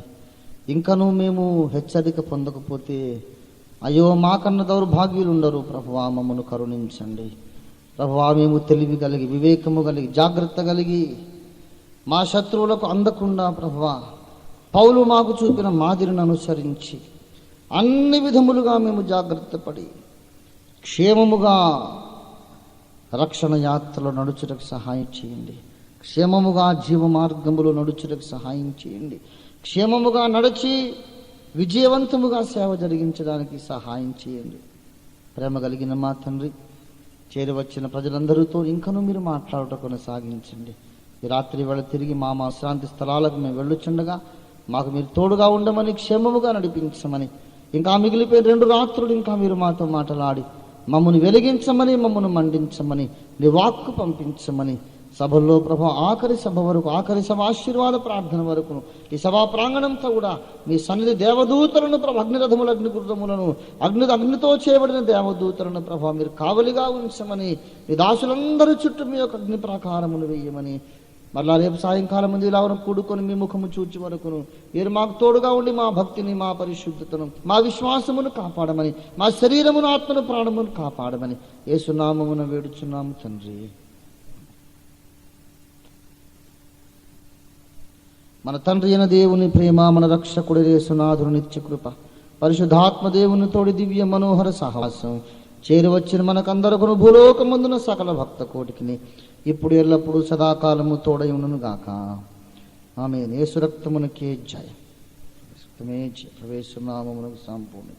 ఇంకనూ మేము హెచ్చరిక పొందకపోతే అయ్యో మాకన్న దౌర్భాగ్యులు ఉండరు. ప్రభువా, మమ్మను కరుణించండి. ప్రభువా, మేము తెలివి కలిగి, వివేకము కలిగి, జాగ్రత్త కలిగి మా శత్రువులకు అందకుండా ప్రభువా పౌలు మాకు చూపిన మాదిరిని అనుసరించి అన్ని విధములుగా మేము జాగ్రత్త పడి క్షేమముగా రక్షణ యాత్రలో నడుచుటకు సహాయం చేయండి. క్షేమముగా జీవ మార్గములో నడుచుటకు సహాయం చేయండి. క్షేమముగా నడిచి విజయవంతముగా సేవ జరిగించడానికి సహాయం చేయండి. ప్రేమ కలిగిన మా తండ్రి, చేరవచ్చిన ప్రజలందరితో ఇంకనూ మీరు మాట్లాడటం కొనసాగించండి. ఈ రాత్రి వేళ తిరిగి మా విశ్రాంతి స్థలాలకు మేము వెళ్ళుచుండగా మాకు మీరు తోడుగా ఉండమని, క్షేమముగా నడిపించమని, ఇంకా మిగిలిపోయిన 2 రాత్రులు ఇంకా మీరు మాతో మాట్లాడి మమ్మల్ని వెలిగించమని, మమ్మల్ని మండించమని, నీ వాక్కు పంపించమని, సభల్లో ప్రభు ఆఖరి సభ వరకు, ఆఖరి సభ ఆశీర్వాద ప్రార్థన వరకు ఈ సభా ప్రాంగణంతో కూడా మీ సన్నిధి దేవదూతలను ప్రభు, అగ్నిరథములు, అగ్నిగుర్రములను, అగ్నితో చేయబడిన దేవదూతలను ప్రభు మీరు కావలిగా ఉంచమని, మీ దాసులందరి చుట్టూ మీ యొక్క అగ్ని ప్రాకారమును వేయమని, మరలా రేపు సాయంకాలం ముందు ఇలా కూడుకొని మీ ముఖము చూచి వరకును మీరు మాకు తోడుగా ఉండి మా భక్తిని, మా పరిశుద్ధతను, మా విశ్వాసమును కాపాడమని, మా శరీరమును, ఆత్మను, ప్రాణమును కాపాడమని యేసు నామమున వేడుచున్నాము తండ్రి. మన తండ్రి అయిన దేవుని ప్రేమ, మన రక్షకుడి యేసునాథుని నిత్య కృప, పరిశుద్ధాత్మ దేవుని తోడి దివ్య మనోహర సహాసం చేరువచ్చిన మనకందరకును భూలోకమందున సకల భక్త కోటికిని ఇప్పుడు ఎల్లప్పుడూ సదాకాలము తోడై ఉండును గాక. ఆమేన్. యేసు రక్తమునకే జయ. ప్రవేశనామమునకు సంపూర్ణ